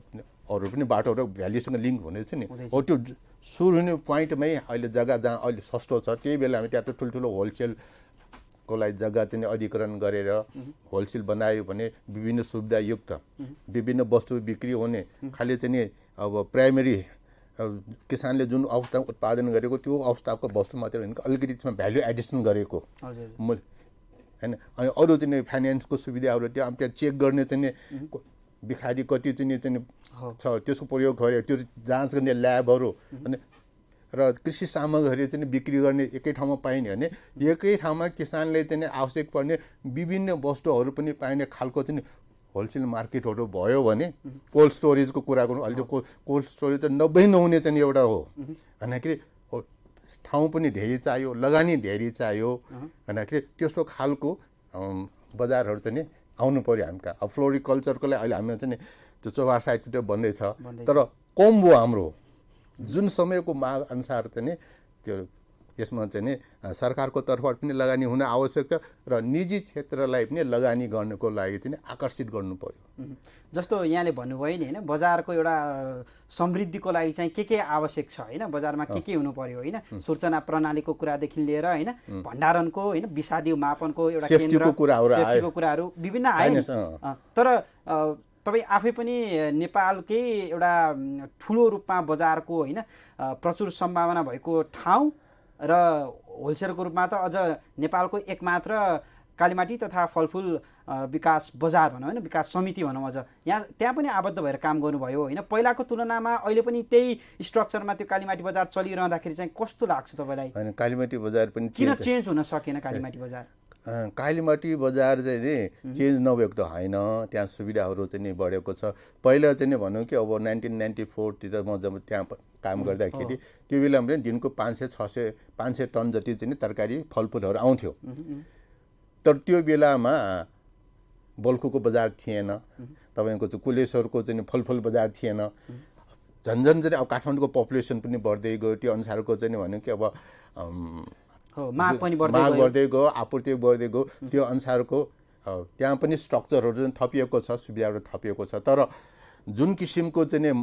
अरू पनि बाटोहरू भ्यालीसँग लिङ्क हुँदैछ नि हो त्यो सुरु हुने पोइन्टमै अहिले जग्गा जहाँ अहिले सस्तो छ त्यही बेला हामी त्यहाँ ठुल्ठुलो होलसेलको लागि जग्गा चाहिँ अधिग्रहण गरेर होलसेल बनायो भने विभिन्न सुविधायुक्त विभिन्न वस्तु बिक्री हुने खालि चाहिँ अब प्राइमेरी किसानले जुन अवस्थामा उत्पादन गरेको त्यो अवस्थाको वस्तु मात्रै होइन अलिकति त्यसमा भ्याल्यु एडिसन गरेको मूल्य होइन अनि अरू चाहिँ फाइनेन्सको सुविधाहरू त्यहाँ चेक गर्ने चाहिँ बिखारी कति चाहिँ छ त्यसको प्रयोग गरे त्यो जाँच गर्ने ल्याबहरू अनि र कृषि सामग्री चाहिँ बिक्री गर्ने एकै ठाउँमा पाइने भने एकै ठाउँमा किसानले चाहिँ आवश्यक पर्ने विभिन्न वस्तुहरू पनि पाइने खालको चाहिँ होलसेल मार्केटहरू भयो भने कोल्ड स्टोरेजको कुरा गर्नु अहिले कोल्ड स्टोरेज त नहुने चाहिँ एउटा हो भन्दाखेरि ठाउँ पनि धेरै चाहियो लगानी धेरै चाहियो भन्दाखेरि त्यस्तो खालको बजारहरू चाहिँ आउनु पर्यो हामी कहाँ अब फ्लोरिकल्चरको लागि अहिले हामी चाहिँ त्यो चौहार साइडतिर बन्दैछ तर कम भयो हाम्रो जुन समयको माग अनुसार चाहिँ त्यो त्यसमा चाहिँ सरकारको तर्फबाट पनि लगानी हुन आवश्यक छ र निजी क्षेत्रलाई पनि लगानी गर्नको लागि चाहिँ आकर्षित गर्नु पर्यो जस्तो यहाँले भन्नुभयो नि होइन बजारको एउटा समृद्धिको लागि चाहिँ के आवश्यक छ होइन बजारमा के हुनु पर्यो होइन सूचना प्रणालीको कुरादेखि लिएर होइन भण्डारणको होइन विषादी मापनको एउटा केन्द्र सेफ्टीको कुराहरू विभिन्न आए तर तपाईँ आफै पनि नेपालकै एउटा ठुलो रूपमा बजारको होइन प्रचुर सम्भावना भएको ठाउँ र होलसेलको रूपमा त अझ नेपालको एकमात्र कालीमाटी तथा फलफुल विकास बजार भनौँ होइन विकास समिति भनौँ अझ त्यहाँ पनि आबद्ध भएर काम गर्नुभयो होइन पहिलाको तुलनामा अहिले पनि त्यही स्ट्रक्चरमा त्यो कालीमाटी बजार चलिरहँदाखेरि चाहिँ कस्तो लाग्छ तपाईँलाई होइन कालीमाटी बजार पनि किन चेन्ज हुन सकेन कालीमाटी बजार कालीमाटी बजार चाहिँ नि चेन्ज नभएको त होइन त्यहाँ सुविधाहरू चाहिँ नि बढेको छ पहिला चाहिँ नि भनौँ कि अब 1994तिर म जब त्यहाँ काम गर्दाखेरि त्यो बेलामा पनि दिनको 500 टन जति चाहिँ तरकारी फलफुलहरू आउँथ्यो तर त्यो बेलामा बल्खुको बजार थिएन तपाईँको चाहिँ कुलेश्वरको चाहिँ फलफुल बजार थिएन झन्झन चाहिँ अब काठमाडौँको पपुलेसन पनि बढ्दै गयो त्यो अनुसारको चाहिँ भन्यो कि अब माग बढ्दै गयो आपूर्ति बढ्दै गयो त्यो अनुसारको त्यहाँ पनि स्ट्रक्चरहरू चाहिँ थपिएको छ सुविधाहरू थपिएको छ तर जुन किसिमको चाहिँ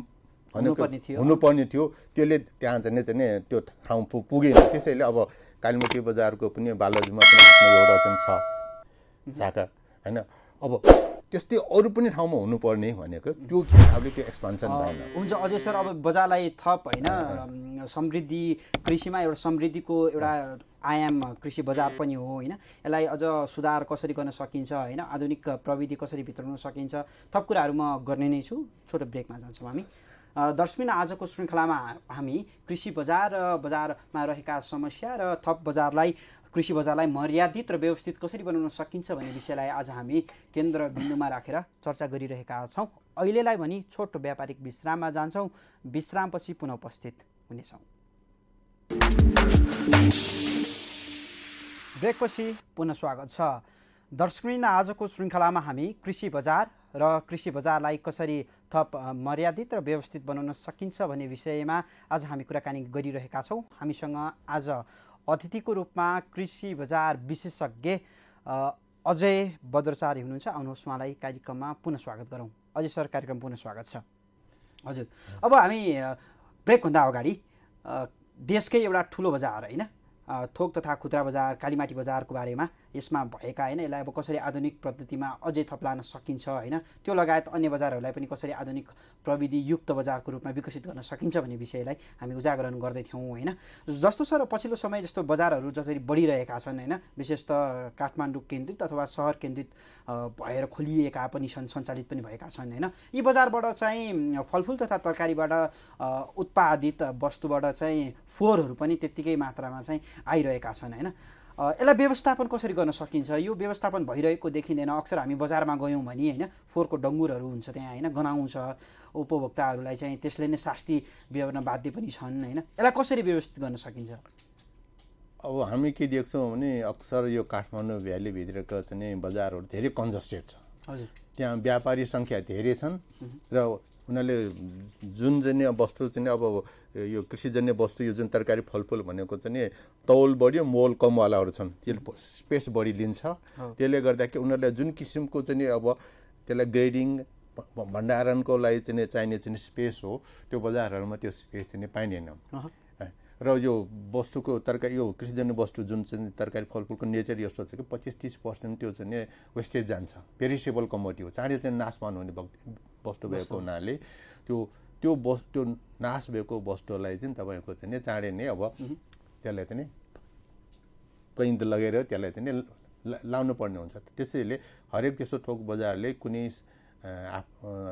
हुनुपर्ने थियो त्यसले त्यहाँ चाहिँ त्यो ठाउँ पुगेन त्यसैले अब कालीमाटी बजारको पनि बालाजुमा पनि आफ्नो एउटा चाहिँ छ शाखा होइन अब त्यस्तै अरू पनि ठाउँमा हुनुपर्ने भनेको त्यो हिसाबले त्यो एक्सपान्सन भएन हुन्छ अझै सर अब बजारलाई थप होइन समृद्धि कृषिमा एउटा समृद्धिको एउटा आयाम कृषि बजार पनि हो होइन यसलाई अझ सुधार कसरी गर्न सकिन्छ होइन आधुनिक प्रविधि कसरी भित्राउन सकिन्छ थप कुराहरू म गर्ने नै छु छोटो ब्रेकमा जान्छौँ हामी दर्शकबिन आजको श्रृङ्खलामा हामी कृषि बजार र बजारमा रहेका समस्या र थप बजारलाई कृषि बजारलाई मर्यादित र व्यवस्थित कसरी बनाउन सकिन्छ भन्ने विषयलाई आज हामी केन्द्रबिन्दुमा राखेर चर्चा गरिरहेका छौँ। अहिलेलाई भनी छोटो व्यापारिक विश्राममा जान्छौँ। विश्रामपछि पुनः उपस्थित हुनेछौँ। ब्रेकपछि पुनः स्वागत छ। दर्शकवृन्द, आजको श्रृङ्खलामा हामी कृषि बजार र कृषि बजारलाई कसरी थप मर्यादित र व्यवस्थित बनाउन सकिन्छ भन्ने विषयमा आज हामी कुराकानी गरिरहेका छौँ। हामीसँग आज अतिथिको रूपमा कृषि बजार विशेषज्ञ अजय बद्रचार्य हुनुहुन्छ। आउनुहोस् उहाँलाई कार्यक्रममा पुनः स्वागत गरौँ। अजय सर, कार्यक्रम पुनः स्वागत छ। हजुर, अब हामी ब्रेकभन्दा अगाडि देशकै एउटा ठुलो बजार होइन, थोक तथा खुद्रा बजार कालीमाटी बजारको बारेमा, यसमा भएका होइन यसलाई अब कसरी आधुनिक पद्धतिमा अझै थप लान सकिन्छ होइन, त्यो लगायत अन्य बजारहरूलाई पनि कसरी आधुनिक प्रविधि युक्त बजारको रूपमा विकसित गर्न सकिन्छ भन्ने विषयलाई हामी उजागरण गर्दै थियौँ होइन। जस्तो सर पछिल्लो समय जस्तो बजारहरू जसरी बढिरहेका छन् होइन, विशेष त काठमाडौँ केन्द्रित अथवा सहर केन्द्रित भएर खोलिएका पनि छन्, सञ्चालित पनि भएका छन् होइन। यी बजारबाट चाहिँ फलफुल तथा तरकारीबाट उत्पादित वस्तुबाट चाहिँ फोहोरहरू पनि त्यत्तिकै मात्रामा चाहिँ आइरहेका छन् होइन। यसलाई व्यवस्थापन कसरी गर्न सकिन्छ? यो व्यवस्थापन भइरहेको देखिँदैन। अक्सर हामी बजारमा गयौँ भने होइन, फोहोरको डङ्गुरहरू हुन्छ त्यहाँ होइन, गनाउँछ उपभोक्ताहरूलाई चाहिँ, त्यसले नै शास्ति बेहोर्न बाध्य पनि छन् होइन। यसलाई कसरी व्यवस्थित गर्न सकिन्छ? अब हामी के देख्छौँ भने अक्सर यो काठमाडौँ भ्यालीभित्रका चाहिँ बजारहरू धेरै कन्जस्टेड छ। हजुर, त्यहाँ व्यापारी सङ्ख्या धेरै छन् र उनीहरूले जुन चाहिँ वस्तु चाहिँ अब यो कृषिजन्य वस्तु, यो जुन तरकारी फलफुल भनेको चाहिँ तौल बढ्यो मोल कमवालाहरू छन्, त्यसले स्पेस बढी लिन्छ। त्यसले गर्दा कि उनीहरूले जुन किसिमको चाहिँ अब त्यसलाई ग्रेडिङ भण्डारणको लागि चाहिँ चाहिने चाहिँ स्पेस हो, त्यो बजारहरूमा त्यो स्पेस चाहिँ पाइँदैन। र यो वस्तुको तरकारी, यो कृषिजन्य वस्तु जुन चाहिँ तरकारी फलफुलको नेचर यस्तो छ कि 25-30% त्यो चाहिँ वेस्टेज जान्छ। पेरिसेबल कमोडिटी हो, चाँडै चाहिँ नाश पाउनुहुने वस्तु भएको हुनाले त्यो नाश भएको वस्तुलाई चाहिँ तपाईँको चाहिँ चाँडै नै अब त्यसलाई चाहिँ कैद लगेर त्यसलाई चाहिँ लाउनु पर्ने हुन्छ। त्यसैले हरेक त्यस्तो थोक बजारले कुनै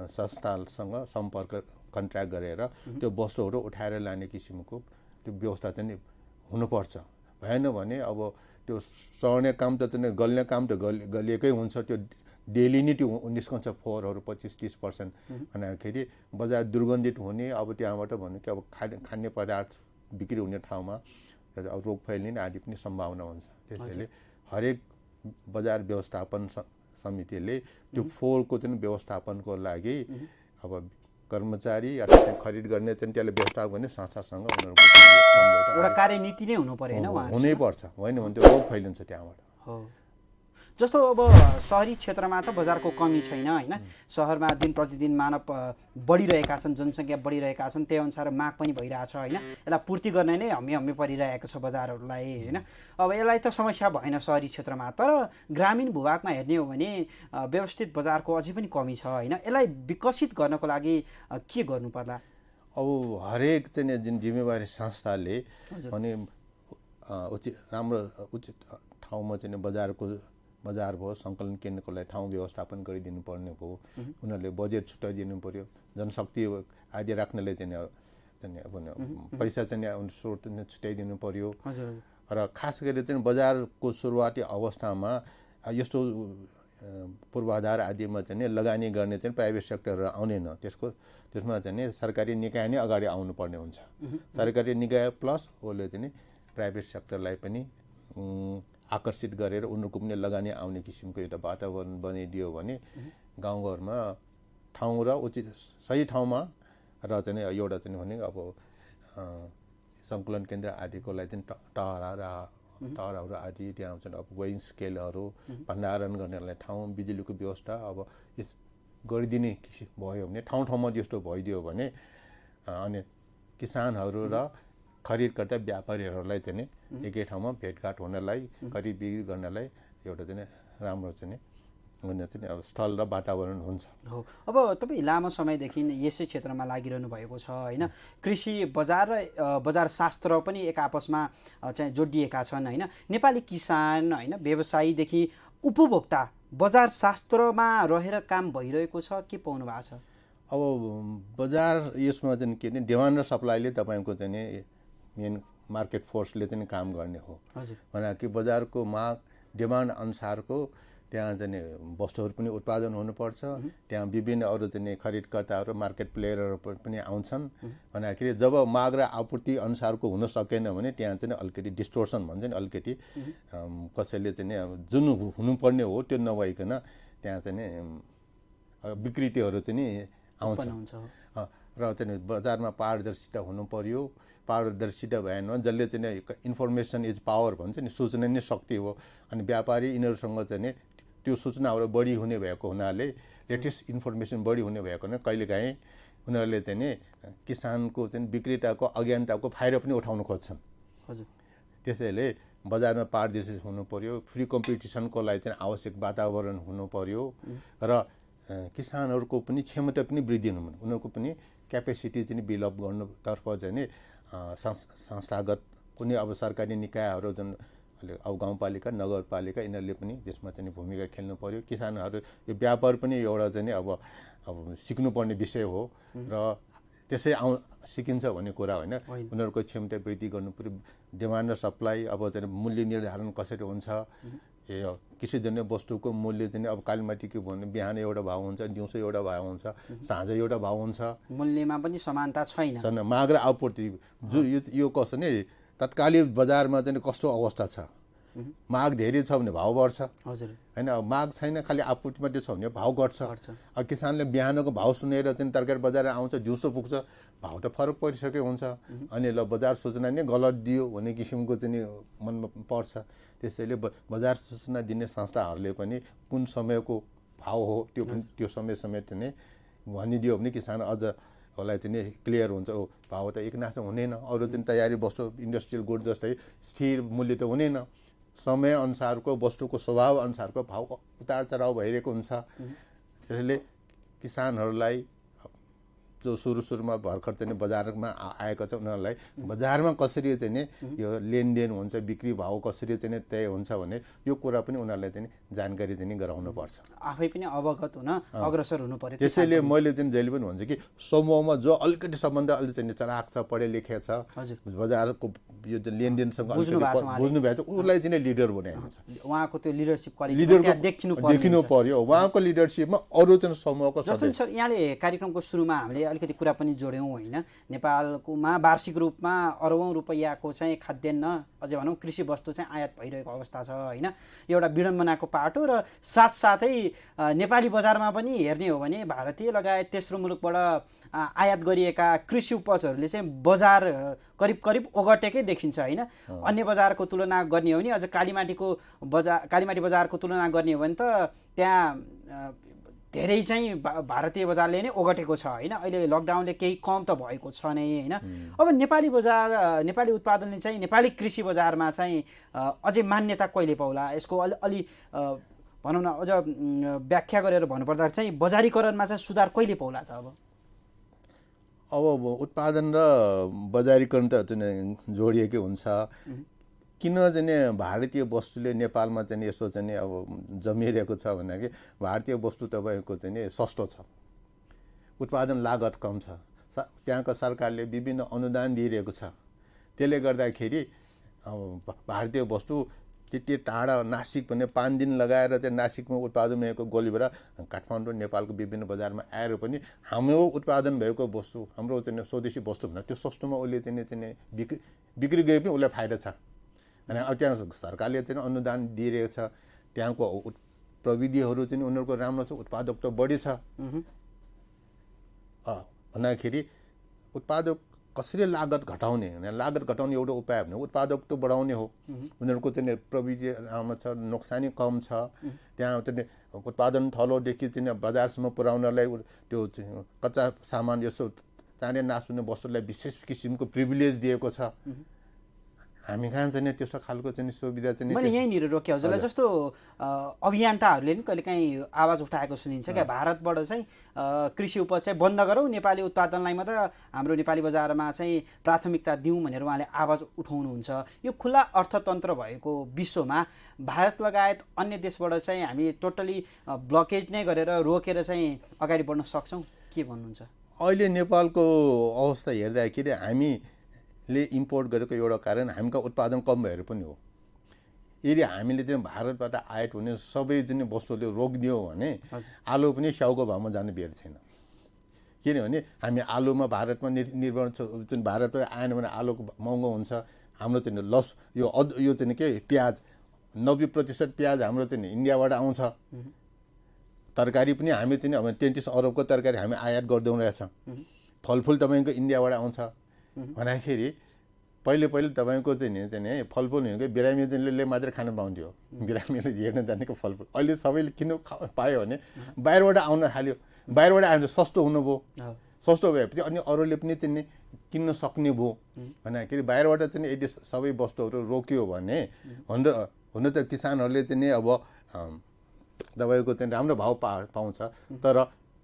संस्थासँग सम्पर्क कन्ट्र्याक्ट गरेर त्यो वस्तुहरू उठाएर लाने किसिमको त्यो व्यवस्था चाहिँ हुनुपर्छ। भएन भने अब त्यो सर्ने काम त चाहिँ गल्ने काम त गलिएकै हुन्छ। त्यो डेली नै त्यो निस्कन्छ फोहोरहरू 25-30% भन्दाखेरि बजार दुर्गन्धित हुने, अब त्यहाँबाट भन्नु कि अब खाद्य पदार्थ बिक्री हुने ठाउँमा रोग फैलिने आदि पनि सम्भावना हुन्छ। त्यसैले हरेक बजार व्यवस्थापन समितिले त्यो फोहोरको चाहिँ व्यवस्थापनको लागि अब कर्मचारी अथवा खरिद गर्ने चाहिँ त्यसले व्यवस्थापन गर्ने संस्थासँग उनीहरूको एउटा कार्यनीति नै हुनु पर्यो होइन, हुनैपर्छ। होइन भने त्यो रोग फैलिन्छ त्यहाँबाट। हो, जस्तो अब सहरी क्षेत्रमा त बजारको कमी छैन होइन, सहरमा दिन प्रतिदिन मानव बढिरहेका छन्, जनसङ्ख्या बढिरहेका छन्, त्यही अनुसार माग पनि भइरहेछ होइन। यसलाई पूर्ति गर्ने नै हम्मे परिरहेको छ बजारहरूलाई होइन। अब यसलाई त समस्या भएन सहरी क्षेत्रमा, तर ग्रामीण भूभागमा हेर्ने हो भने व्यवस्थित बजारको अझै पनि कमी छ होइन। यसलाई विकसित गर्नको लागि के गर्नु पर्ला? अब हरेक चाहिँ जुन जिम्मेवारी संस्थाले भने उचित राम्रो उचित ठाउँमा चाहिँ बजार भयो, सङ्कलन केन्द्रको लागि ठाउँ व्यवस्थापन गरिदिनु पर्ने भयो। उनीहरूले बजेट छुट्याइदिनु पर्यो, जनशक्ति आदि राख्नले चाहिँ अब पैसा चाहिँ स्रोत छुट्याइदिनु पर्यो। र खास गरी चाहिँ बजारको सुरुवाती अवस्थामा यस्तो पूर्वाधार आदिमा चाहिँ लगानी गर्ने चाहिँ प्राइभेट सेक्टरहरू आउँदैन। त्यसमा चाहिँ सरकारी निकाय नै अगाडि आउनुपर्ने हुन्छ। सरकारी निकाय प्लस उसले चाहिँ प्राइभेट सेक्टरलाई पनि आकर्षित गरेर उनीहरूको पनि लगानी आउने किसिमको एउटा वातावरण बनाइदियो भने गाउँघरमा ठाउँ र उचित सही ठाउँमा र चाहिँ एउटा चाहिँ भने अब सङ्कलन केन्द्र आदिको लागि चाहिँ टावरहरू आदि, त्यहाँ चाहिँ अब वेइङ स्केलहरू, भण्डारण गर्नेलाई ठाउँ, बिजुलीको व्यवस्था अब यस गरिदिने भयो भने ठाउँमा त्यस्तो भइदियो भने अनि किसानहरू र खरिदकर्ता व्यापारीहरूलाई चाहिँ एकै ठाउँमा भेटघाट हुनलाई, खरिद बिक्री गर्नलाई एउटा चाहिँ राम्रो चाहिँ चाहिँ अब स्थल र वातावरण हुन्छ। हो, अब तपाईँ लामो समयदेखि यसै क्षेत्रमा लागिरहनु भएको छ होइन। कृषि बजार र बजार शास्त्र पनि एक आपसमा चाहिँ जोडिएका छन् होइन। नेपाली किसान होइन, व्यवसायीदेखि उपभोक्ता बजार शास्त्रमा रहेर काम भइरहेको छ के पाउनु भएको छ? अब बजार यसमा चाहिँ के भने डिमान्ड र सप्लाईले तपाईँको चाहिँ मेन मार्केट फोर्सले चाहिँ काम गर्ने हो। हजुर भने कि बजारको माग डिमान्ड अनुसारको त्यहाँ चाहिँ वस्तुहरू पनि उत्पादन हुनुपर्छ। त्यहाँ विभिन्न अरू चाहिँ खरिदकर्ताहरू मार्केट प्लेयरहरू पनि आउँछन्। भन्दाखेरि जब माग र आपूर्ति अनुसारको हुन सकेन भने त्यहाँ चाहिँ अलिकति डिस्टोर्सन भन्छ नि, अलिकति कसैले चाहिँ जुन हुनुपर्ने हो त्यो नभइकन त्यहाँ चाहिँ विकृतिहरू चाहिँ आउँछ। र चाहिँ बजारमा पारदर्शिता हुनु पर्यो। पारदर्शिता भएन जसले चाहिँ इन्फर्मेसन इज पावर भन्छ नि, सूचना नै शक्ति हो। अनि व्यापारी यिनीहरूसँग चाहिँ त्यो सूचनाहरू बढी हुने भएको हुनाले, लेटेस्ट इन्फर्मेसन बढी हुने भएको हुनाले कहिलेकाहीँ उनीहरूले चाहिँ नि किसानको चाहिँ विक्रेताको अज्ञानताको फाइदा पनि उठाउन खोज्छन्। हजुर त्यसैले बजारमा पारदर्शी हुनु पर्यो। फ्री कम्पिटिसनको लागि चाहिँ आवश्यक वातावरण हुनु पर्यो र किसानहरूको पनि क्षमता पनि वृद्धि हुनु, उनीहरूको पनि क्यापेसिटी चाहिँ बिल्डअप गर्नुतर्फ चाहिँ नि संस्थागत कुनै अब सरकारी निकायहरू जुन अब गाउँपालिका नगरपालिका यिनीहरूले पनि त्यसमा चाहिँ भूमिका खेल्नु पर्यो। किसानहरू यो व्यापार पनि एउटा चाहिँ अब सिक्नुपर्ने विषय हो र त्यसै सिकिन्छ भन्ने कुरा होइन। उनीहरूको क्षमता वृद्धि गर्नु पर्यो। डिमान्ड र सप्लाई अब चाहिँ मूल्य निर्धारण कसरी हुन्छ, कृषिजन्य वस्तुको मूल्य चाहिँ अब कालीमाटीको भने बिहान एउटा भाव हुन्छ, दिउँसो एउटा भाव हुन्छ, साँझ एउटा भाव हुन्छ। मूल्यमा पनि समानता छैन। माग र आपूर्ति जो यो कसो नि तत्कालीन बजारमा चाहिँ कस्तो अवस्था छ। माग धेरै छ भने भाव बढ्छ। हजुर हैन, माग छैन खालि आपूर्ति मात्रै छ भने भाव घट्छ। अब किसानले बिहानको भाव सुनेर चाहिँ तरकारी बजार आउँछ, दिउँसो पुग्छ, भाव त फरक परिसकेको हुन्छ। अनि ल बजार सूचना नै गलत दियो भन्ने किसिमको चाहिँ मनमा पर्छ। त्यसैले बजार सूचना दिने संस्थाहरूले पनि कुन समयको भाव हो त्यो समय चाहिँ भनिदियो भने किसान अझ होला चाहिँ क्लियर हुन्छ। ओ भाव त एकनास हुँदैन, अरू चाहिँ तयारी वस्तु इन्डस्ट्रियल गुड जस्तै स्थिर मूल्य त हुँदैन। समय अनुसारको वस्तुको स्वभाव अनुसारको भाव उतार चढाव भइरहेको हुन्छ। त्यसैले किसानहरूलाई जो सुरुमा भर्खर चाहिँ बजारमा आएको छ उनीहरूलाई बजारमा कसरी चाहिँ यो लेनदेन हुन्छ, बिक्री भाव कसरी चाहिँ तय हुन्छ भने यो कुरा पनि उनीहरूलाई चाहिँ जानकारी चाहिँ गराउनुपर्छ। आफै पनि अवगत हुन अग्रसर हुनु पर्यो। त्यसैले मैले चाहिँ जहिले पनि भन्छु कि समूहमा जो अलिकति सम्बन्ध अलि चाहिँ चलाक छ, पढे लेखे छ, बजारको यो लेनदेनसँग बुझ्नु भएको छ, उसलाई चाहिँ लिडर बनाइन्छ। उहाँको त्यो लिडरसिप क्वालिटी देखिनु पर्यो। उहाँको लिडरसिपमा अरू चाहिँ समूहको जस्तो सर यहाँले कार्यक्रमको सुरुमा हामीले अलिकति कुरा पनि जोड्यौँ होइन। नेपालकोमा वार्षिक रूपमा अरबौँ रुपैयाँको चाहिँ खाद्यान्न अझै भनौँ कृषि वस्तु चाहिँ आयात भइरहेको अवस्था छ होइन। एउटा विडम्बनाको पाटो र साथसाथै नेपाली बजारमा पनि हेर्ने हो भने भारतीय लगायत तेस्रो मुलुकबाट आयात गरिएका कृषि उपजहरूले चाहिँ बजार करिब ओगटेकै देखिन्छ होइन। अन्य बजारको तुलना गर्ने हो भने अझ कालीमाटी बजारको तुलना गर्ने हो भने त त्यहाँ धेरै चाहिँ भारतीय बजारले नै ओगटेको छ होइन। अहिले लकडाउनले केही कम त भएको छ नै होइन। अब नेपाली उत्पादनले चाहिँ नेपाली कृषि बजारमा चाहिँ अझै मान्यता कहिले पाउला? यसको अलि भनौँ न अझ व्याख्या गरेर भन्नुपर्दा चाहिँ बजारीकरणमा चाहिँ सुधार कहिले पाउला त? अब उत्पादन र बजारीकरण त चाहिँ जोडिएकै हुन्छ। किन चाहिँ भारतीय वस्तुले नेपालमा चाहिँ यसो चाहिँ अब जमिरहेको छ भने कि भारतीय वस्तु तपाईँको चाहिँ सस्तो छ, उत्पादन लागत कम छ, त्यहाँको सरकारले विभिन्न अनुदान दिइरहेको छ। त्यसले गर्दाखेरि भारतीय वस्तु त्यति टाढा नासिक भने 5 दिन लगाएर चाहिँ नासिकमा उत्पादन भएको गोलीबाट काठमाडौँ नेपालको विभिन्न बजारमा आएर पनि हाम्रो उत्पादन भएको वस्तु, हाम्रो चाहिँ स्वदेशी वस्तु भनेर त्यो सस्तोमा उसले चाहिँ बिक्री गरे पनि उसलाई फाइदा छ। अनि अब त्यहाँ सरकारले चाहिँ अनुदान दिइरहेको छ, त्यहाँको प्रविधिहरू चाहिँ उनीहरूको राम्रो छ, उत्पादकता बढी छ। भन्दाखेरि उत्पादक कसरी लागत घटाउने, लागत घटाउने एउटा उपाय भने उत्पादकता बढाउने हो। उनीहरूको चाहिँ प्रविधि राम्रो छ, नोक्सानी कम छ। त्यहाँ चाहिँ उत्पादन थलोदेखि चाहिँ बजारसम्म पुर्याउनलाई त्यो कच्चा सामान यसो चाँडै नाश हुने वस्तुलाई विशेष किसिमको प्रिभिलेज दिएको छ। हामी कहाँ चाहिँ त्यस्तो खालको चाहिँ सुविधा चाहिँ मैले यहीँनिर रोकेँ हजुरलाई। जस्तो अभियन्ताहरूले पनि कहिलेकाहीँ आवाज उठाएको सुनिन्छ क्या, भारतबाट चाहिँ कृषि उपज चाहिँ बन्द गरौँ, नेपाली उत्पादनलाई मात्र हाम्रो नेपाली बजारमा चाहिँ प्राथमिकता दिउँ भनेर उहाँले आवाज उठाउनुहुन्छ। यो खुला अर्थतन्त्र भएको विश्वमा भारत लगायत अन्य देशबाट चाहिँ हामी टोटली ब्लकेज नै गरेर रोकेर चाहिँ अगाडि बढ्न सक्छौँ, के भन्नुहुन्छ? अहिले नेपालको अवस्था हेर्दाखेरि हामी ले इम्पोर्ट गरेको एउटा कारण हामीका उत्पादन कम भएर पनि हो। यदि हामीले चाहिँ भारतबाट आयात हुने सबै चाहिँ वस्तुले रोकिदियो भने आलु पनि स्याउको भावमा जाने बेर छैन। किनभने हामी आलुमा भारतमा निर्भर छ, भारतमा आएन भने आलुको महँगो हुन्छ। हाम्रो चाहिँ यो चाहिँ के प्याज 90% प्याज हाम्रो चाहिँ इन्डियाबाट आउँछ। तरकारी पनि हामी चाहिँ अब 33 अरबको तरकारी हामी आयात गर्दैछौँ रहेछ। फलफुल तपाईँको इन्डियाबाट आउँछ भन्दाखेरि पहिले तपाईँको चाहिँ फलफुल भनेको बिरामीले मात्रै खान पाउँथ्यो, बिरामीले हेर्न जानेको फलफुल। अहिले सबैले किन्नु पायो भने बाहिरबाट आउन थाल्यो, बाहिरबाट आयो भने सस्तो हुनुभयो, सस्तो भएपछि अनि अरूले पनि चाहिँ किन्न सक्ने भयो भन्दाखेरि बाहिरबाट चाहिँ यदि सबै वस्तुहरू रोक्यो भने हुन त किसानहरूले चाहिँ अब तपाईँको चाहिँ राम्रो भाव पाउँछ, तर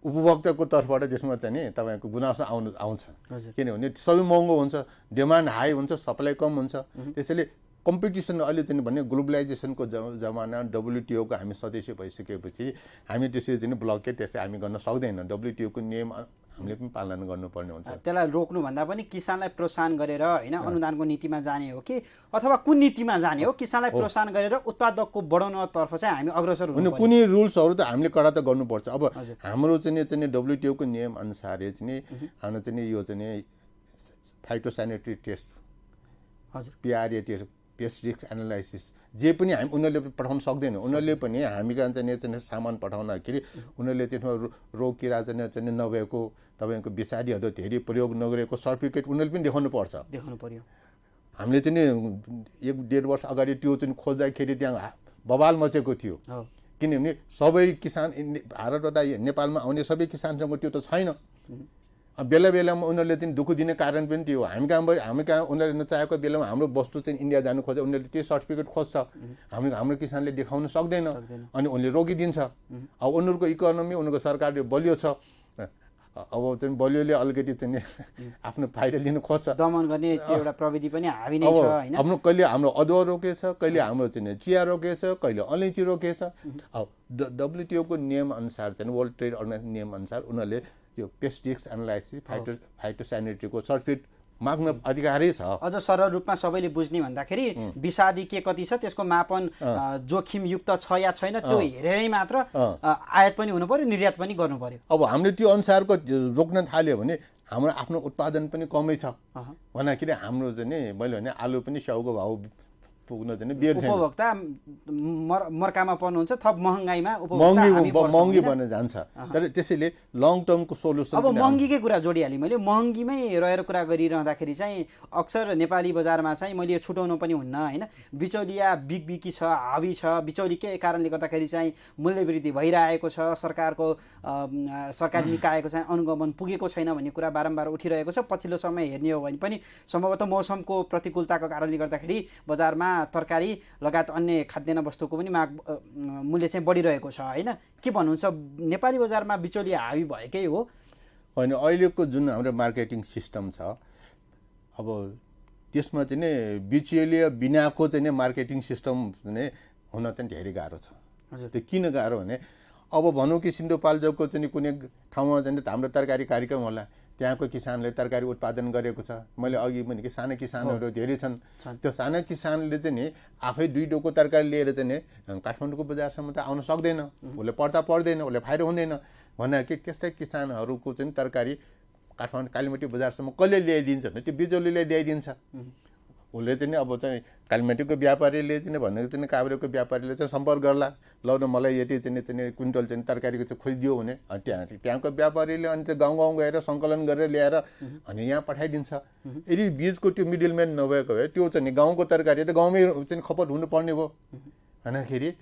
उपभोक्ताको तर्फबाट त्यसमा चाहिँ नि तपाईँको गुनासो आउँछ। किनभने सबै महँगो हुन्छ, डिमान्ड हाई हुन्छ, सप्लाई कम हुन्छ। त्यसैले कम्पिटिसन अहिले चाहिँ भने ग्लोबलाइजेसनको जमाना WTO को हामी सदस्य भइसकेपछि हामी त्यसरी चाहिँ ब्लकेट त्यसै हामी गर्न सक्दैनौँ। WTO को नियम हामीले पनि पालन गर्नुपर्ने हुन्छ। त्यसलाई रोक्नुभन्दा पनि किसानलाई प्रोत्साहन गरेर होइन अनुदानको नीतिमा जाने हो कि अथवा कुन नीतिमा जाने हो, किसानलाई प्रोत्साहन गरेर उत्पादकको बढाउनतर्फ चाहिँ हामी अग्रसर हुनु पर्छ। कुनै रुल्सहरू त हामीले कडा त गर्नुपर्छ। अब हाम्रो चाहिँ WTO को नियम अनुसारले चाहिँ हाम्रो चाहिँ यो चाहिँ फाइटोस्यानिटरी टेस्ट, हजुर, PRA test, pest risk analysis जे पनि हामी उनीहरूले पठाउन सक्दैन। उनीहरूले पनि हामी कहाँ चाहिँ सामान पठाउनखेरि उनीहरूले त्यसमा रोग किरा चाहिँ नभएको तपाईँको विषादीहरू धेरै प्रयोग नगरेको सर्टिफिकेट उनीहरूले पनि देखाउनु पर्यो। हामीले चाहिँ 1-1.5 वर्ष अगाडि त्यो चाहिँ खोज्दाखेरि त्यहाँ बवाल मचेको थियो। किनभने सबै किसान भारतबाट नेपालमा आउने सबै किसानसँग त्यो त छैन। बेला बेलामा उनीहरूले चाहिँ दुःख दिने कारण पनि त्यो हामी कहाँ उनीहरूले नचाहेको बेलामा हाम्रो वस्तु चाहिँ इन्डिया जानु खोज्छ, उनीहरूले त्यो सर्टिफिकेट खोज्छ, हाम्रो किसानले देखाउन सक्दैन अनि उनले रोकिदिन्छ। अब उनीहरूको इकोनोमी उनीहरूको सरकारले बलियो छ, अब चाहिँ बलियोले अलिकति चाहिँ आफ्नो फाइदा लिनु खोज्छ, दमन गर्ने त्यो एउटा प्रविधि पनि हावी नै छ हैन। अब कहिले हाम्रो अदुवा रोकेछ, कहिले हाम्रो चाहिँ चिया रोकेछ, कहिले अलैँची रोकेछ। अब WTO को नियम अनुसार चाहिँ वर्ल्ड ट्रेड अर्गनाइजेसन नियम अनुसार उनीहरूले त्यो पेस्ट रिस्क एनालाइसिस फाइटोस्यानिटरीको सर्टिफिकेट माग्न अधिकारै छ। अझ सरल रूपमा सबैले बुझ्ने भन्दाखेरि विषादी के कति छ त्यसको मापन जोखिमयुक्त छ या छैन त्यो हेरेरै मात्र आयात पनि हुनु पर्यो, निर्यात पनि गर्नु पर्यो। अब हामीले त्यो अनुसारको रोक्न थाल्यो भने हाम्रो आफ्नो उत्पादन पनि कमै छ भन्दाखेरि हाम्रो चाहिँ मैले भने आलु पनि स्याउको भाउ पुग्न चाहिँ बेर छैन। उपभोक्ता मर्कामा पर्नुहुन्छ, थप महँगाइमा महँगी बन्न जान्छ। तर त्यसैले लङ टर्मको सोल्युसन अब महँगीकै कुरा जोडिहालेँ मैले। महँगीमै रहेर कुरा गरिरहँदाखेरि चाहिँ अक्सर नेपाली बजारमा चाहिँ मैले यो छुटाउनु पनि हुन्न होइन, बिचौलिया बिकी छ, हावी छ। बिचौलीकै कारणले गर्दाखेरि चाहिँ मूल्य वृद्धि भइरहेको छ, सरकारी निकायको चाहिँ अनुगमन पुगेको छैन भन्ने कुरा बारम्बार उठिरहेको छ। पछिल्लो समय हेर्ने हो भने पनि सम्भवतः मौसमको प्रतिकूलताको कारणले गर्दाखेरि बजारमा तरकारी लगायत अन्य खाद्यान्न वस्तुको पनि मूल्य चाहिँ बढिरहेको छ होइन। के भन्नुहुन्छ, नेपाली बजारमा बिचौलिया हावी भएकै हो? होइन, अहिलेको जुन हाम्रो मार्केटिङ सिस्टम छ अब त्यसमा चाहिँ नि बिचौलिया बिनाको चाहिँ मार्केटिङ सिस्टम चाहिँ हुन चाहिँ धेरै गाह्रो छ। त्यो किन गाह्रो भने अब भनौँ कि सिन्धुपाल्चोकको चाहिँ कुनै ठाउँमा चाहिँ हाम्रो तरकारी कार्यक्रम होला, त्यहाँको किसानले तरकारी उत्पादन गरेको छ। मैले अघि भने कि साना किसानहरू धेरै छन्। त्यो साना किसानले चाहिँ नि आफै 2 डोको तरकारी लिएर चाहिँ नि काठमाडौँको बजारसम्म त आउन सक्दैन, उसले पर्दैन, उसले फाइदा हुँदैन भन्दा कि त्यस्तै किसानहरूको चाहिँ तरकारी काठमाडौँ कालीमती बजारसम्म कसले ल्याइदिन्छ भने त्यो बिचौलीले ल्याइदिन्छ। उसले चाहिँ अब चाहिँ कालीमतीको व्यापारीले चाहिँ भनेको चाहिँ काभ्रेको व्यापारीले चाहिँ सम्पर्क गर्ला, ल न मलाई यति चाहिँ क्विन्टल चाहिँ तरकारीको चाहिँ खोजिदियो भने त्यहाँको व्यापारीले अनि चाहिँ गाउँ गएर सङ्कलन गरेर ल्याएर अनि यहाँ पठाइदिन्छ। यदि बीचको त्यो मिडलम्यान नभएको भए त्यो चाहिँ गाउँको तरकारी त गाउँमै चाहिँ खपत हुनुपर्ने भयो भन्दाखेरि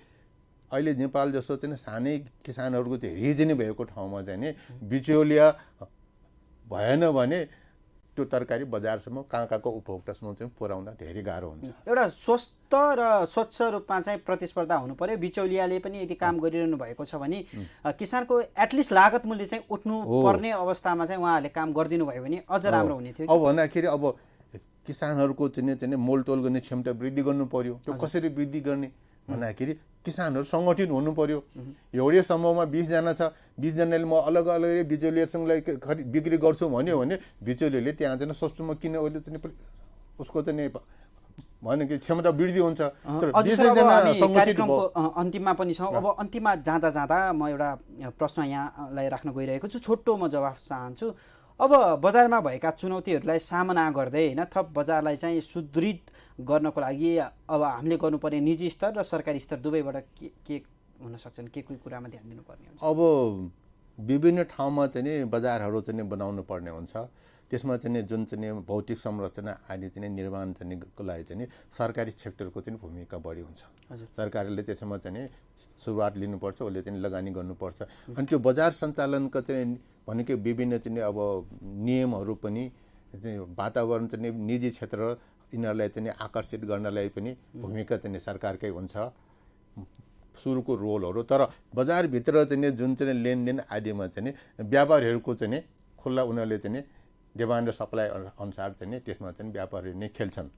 अहिले नेपाल जस्तो चाहिँ सानै किसानहरूको चाहिँ रिजनी भएको ठाउँमा चाहिँ नि बिचौलिया भएन भने त्यो तरकारी बजारसम्म कहाँको उपभोक्तासम्म चाहिँ पुर्याउन धेरै गाह्रो हुन्छ। एउटा स्वस्थ र स्वच्छ रूपमा चाहिँ प्रतिस्पर्धा हुनु पर्यो। बिचौलियाले पनि यदि काम गरिरहनु भएको छ भने किसानको एटलिस्ट लागत मूल्य चाहिँ उठ्नु पर्ने अवस्थामा चाहिँ उहाँहरूले काम गरिदिनु भयो भने अझ राम्रो हुने थियो। अब भन्दाखेरि अब किसानहरूको चाहिँ मोलतोल गर्ने क्षमता वृद्धि गर्नु पर्यो। त्यो कसरी वृद्धि गर्ने भन्दाखेरि किसानहरू सङ्गठित हुनु पर्यो। एउटै समूहमा 20 जना छ, 20 जनाले म अलग अलग बिचौलियासँग बिक्री गर्छु भन्यो भने बिचौलीले त्यहाँ चाहिँ सस्तोमा किन अहिले चाहिँ उसको चाहिँ नि भन्यो कि क्षमता वृद्धि हुन्छ। तर अझै सर, अब जना हामी सङ्गठित कार्यक्रमको अन्तिममा पनि छौँ। अब अन्तिममा जाँदा जाँदा म एउटा प्रश्न यहाँलाई राख्न गइरहेको छु, छोटो म जवाफ चाहन्छु। अब बजारमा भएका चुनौतीहरूलाई सामना गर्दै होइन थप बजारलाई चाहिँ सुदृढ गर्नको लागि अब हामीले गर्नुपर्ने निजी स्तर र सरकारी स्तर दुवैबाट के हुन सक्छन्, के कोही कुरामा ध्यान दिनुपर्ने हुन्छ? अब विभिन्न ठाउँमा चाहिँ नि बजारहरू चाहिँ बनाउनु पर्ने हुन्छ। त्यसमा चाहिँ जुन चाहिँ भौतिक संरचना आदि चाहिँ निर्माण चाहिँ को लागि चाहिँ सरकारी सेक्टरको चाहिँ भूमिका बढी हुन्छ। सरकारले त्यसमा चाहिँ सुरुवात लिनुपर्छ, उसले चाहिँ लगानी गर्नुपर्छ। अनि त्यो बजार सञ्चालनको चाहिँ भनेको विभिन्न चाहिँ अब नियमहरू पनि वातावरण चाहिँ निजी क्षेत्र यिनीहरूलाई चाहिँ आकर्षित गर्नलाई पनि भूमिका चाहिँ सरकारकै हुन्छ, सुरुको रोलहरू। तर बजारभित्र चाहिँ जुन चाहिँ लेनदेन आदिमा चाहिँ व्यापारीहरूको चाहिँ खुल्ला उनीहरूले चाहिँ डिमान्ड र सप्लाई अनुसार चाहिँ त्यसमा चाहिँ व्यापारीहरू नै खेल्छन्।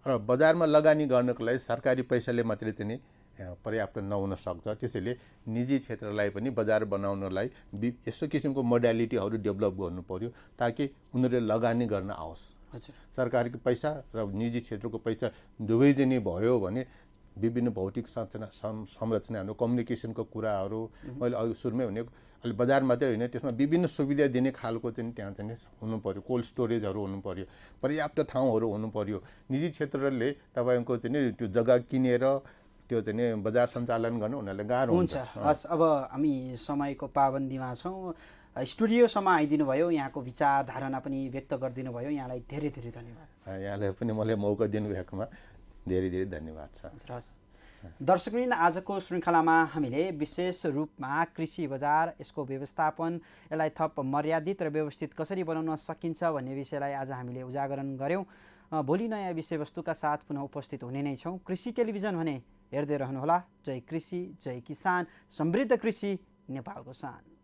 र बजारमा लगानी गर्नको लागि सरकारी पैसाले मात्रै चाहिँ पर्याप्त नहुन सक्छ। त्यसैले निजी क्षेत्रलाई पनि बजार बनाउनलाई यस्तो किसिमको मोडालिटीहरू डेभलप गर्नु पर्यो ताकि उनीहरूले लगानी गर्न आओस्। सरकारको पैसा र निजी क्षेत्रको पैसा दुवै चाहिँ भयो भने विभिन्न भौतिक संरचनाहरू, कम्युनिकेसनको कुराहरू, मैले अघि सुरुमै भनेको अहिले बजार मात्रै होइन, त्यसमा विभिन्न सुविधा दिने खालको चाहिँ त्यहाँ चाहिँ हुनु पर्यो, कोल्ड स्टोरेजहरू हुनु पर्यो, पर्याप्त ठाउँहरू हुनु पर्यो। निजी क्षेत्रले तपाईँको चाहिँ त्यो जग्गा किनेर त्यो चाहिँ बजार सञ्चालन गर्न उनीहरूलाई गाह्रो हुन्छ। हस्, अब हामी समयको पाबन्दीमा छौँ। स्टुडियोसम्म आइदिनु भयो, यहाँको विचार धारणा पनि व्यक्त गरिदिनु भयो, यहाँलाई धेरै धेरै धन्यवाद। यहाँलाई पनि मलाई मौका दिनुभएकोमा धेरै धेरै धन्यवाद छ। हस्, दर्शकवृन्द, आजको श्रृङ्खलामा हामीले विशेष रूपमा कृषि बजार, यसको व्यवस्थापन, यसलाई थप मर्यादित र व्यवस्थित कसरी बनाउन सकिन्छ भन्ने विषयलाई आज हामीले उजागरण गऱ्यौँ। भोलि नयाँ विषयवस्तुका साथ पुनः उपस्थित हुने नै छौँ। कृषि टेलिभिजन भने हेर्दै रहनुहोला। जय कृषि, जय किसान, समृद्ध कृषि, नेपालको शान।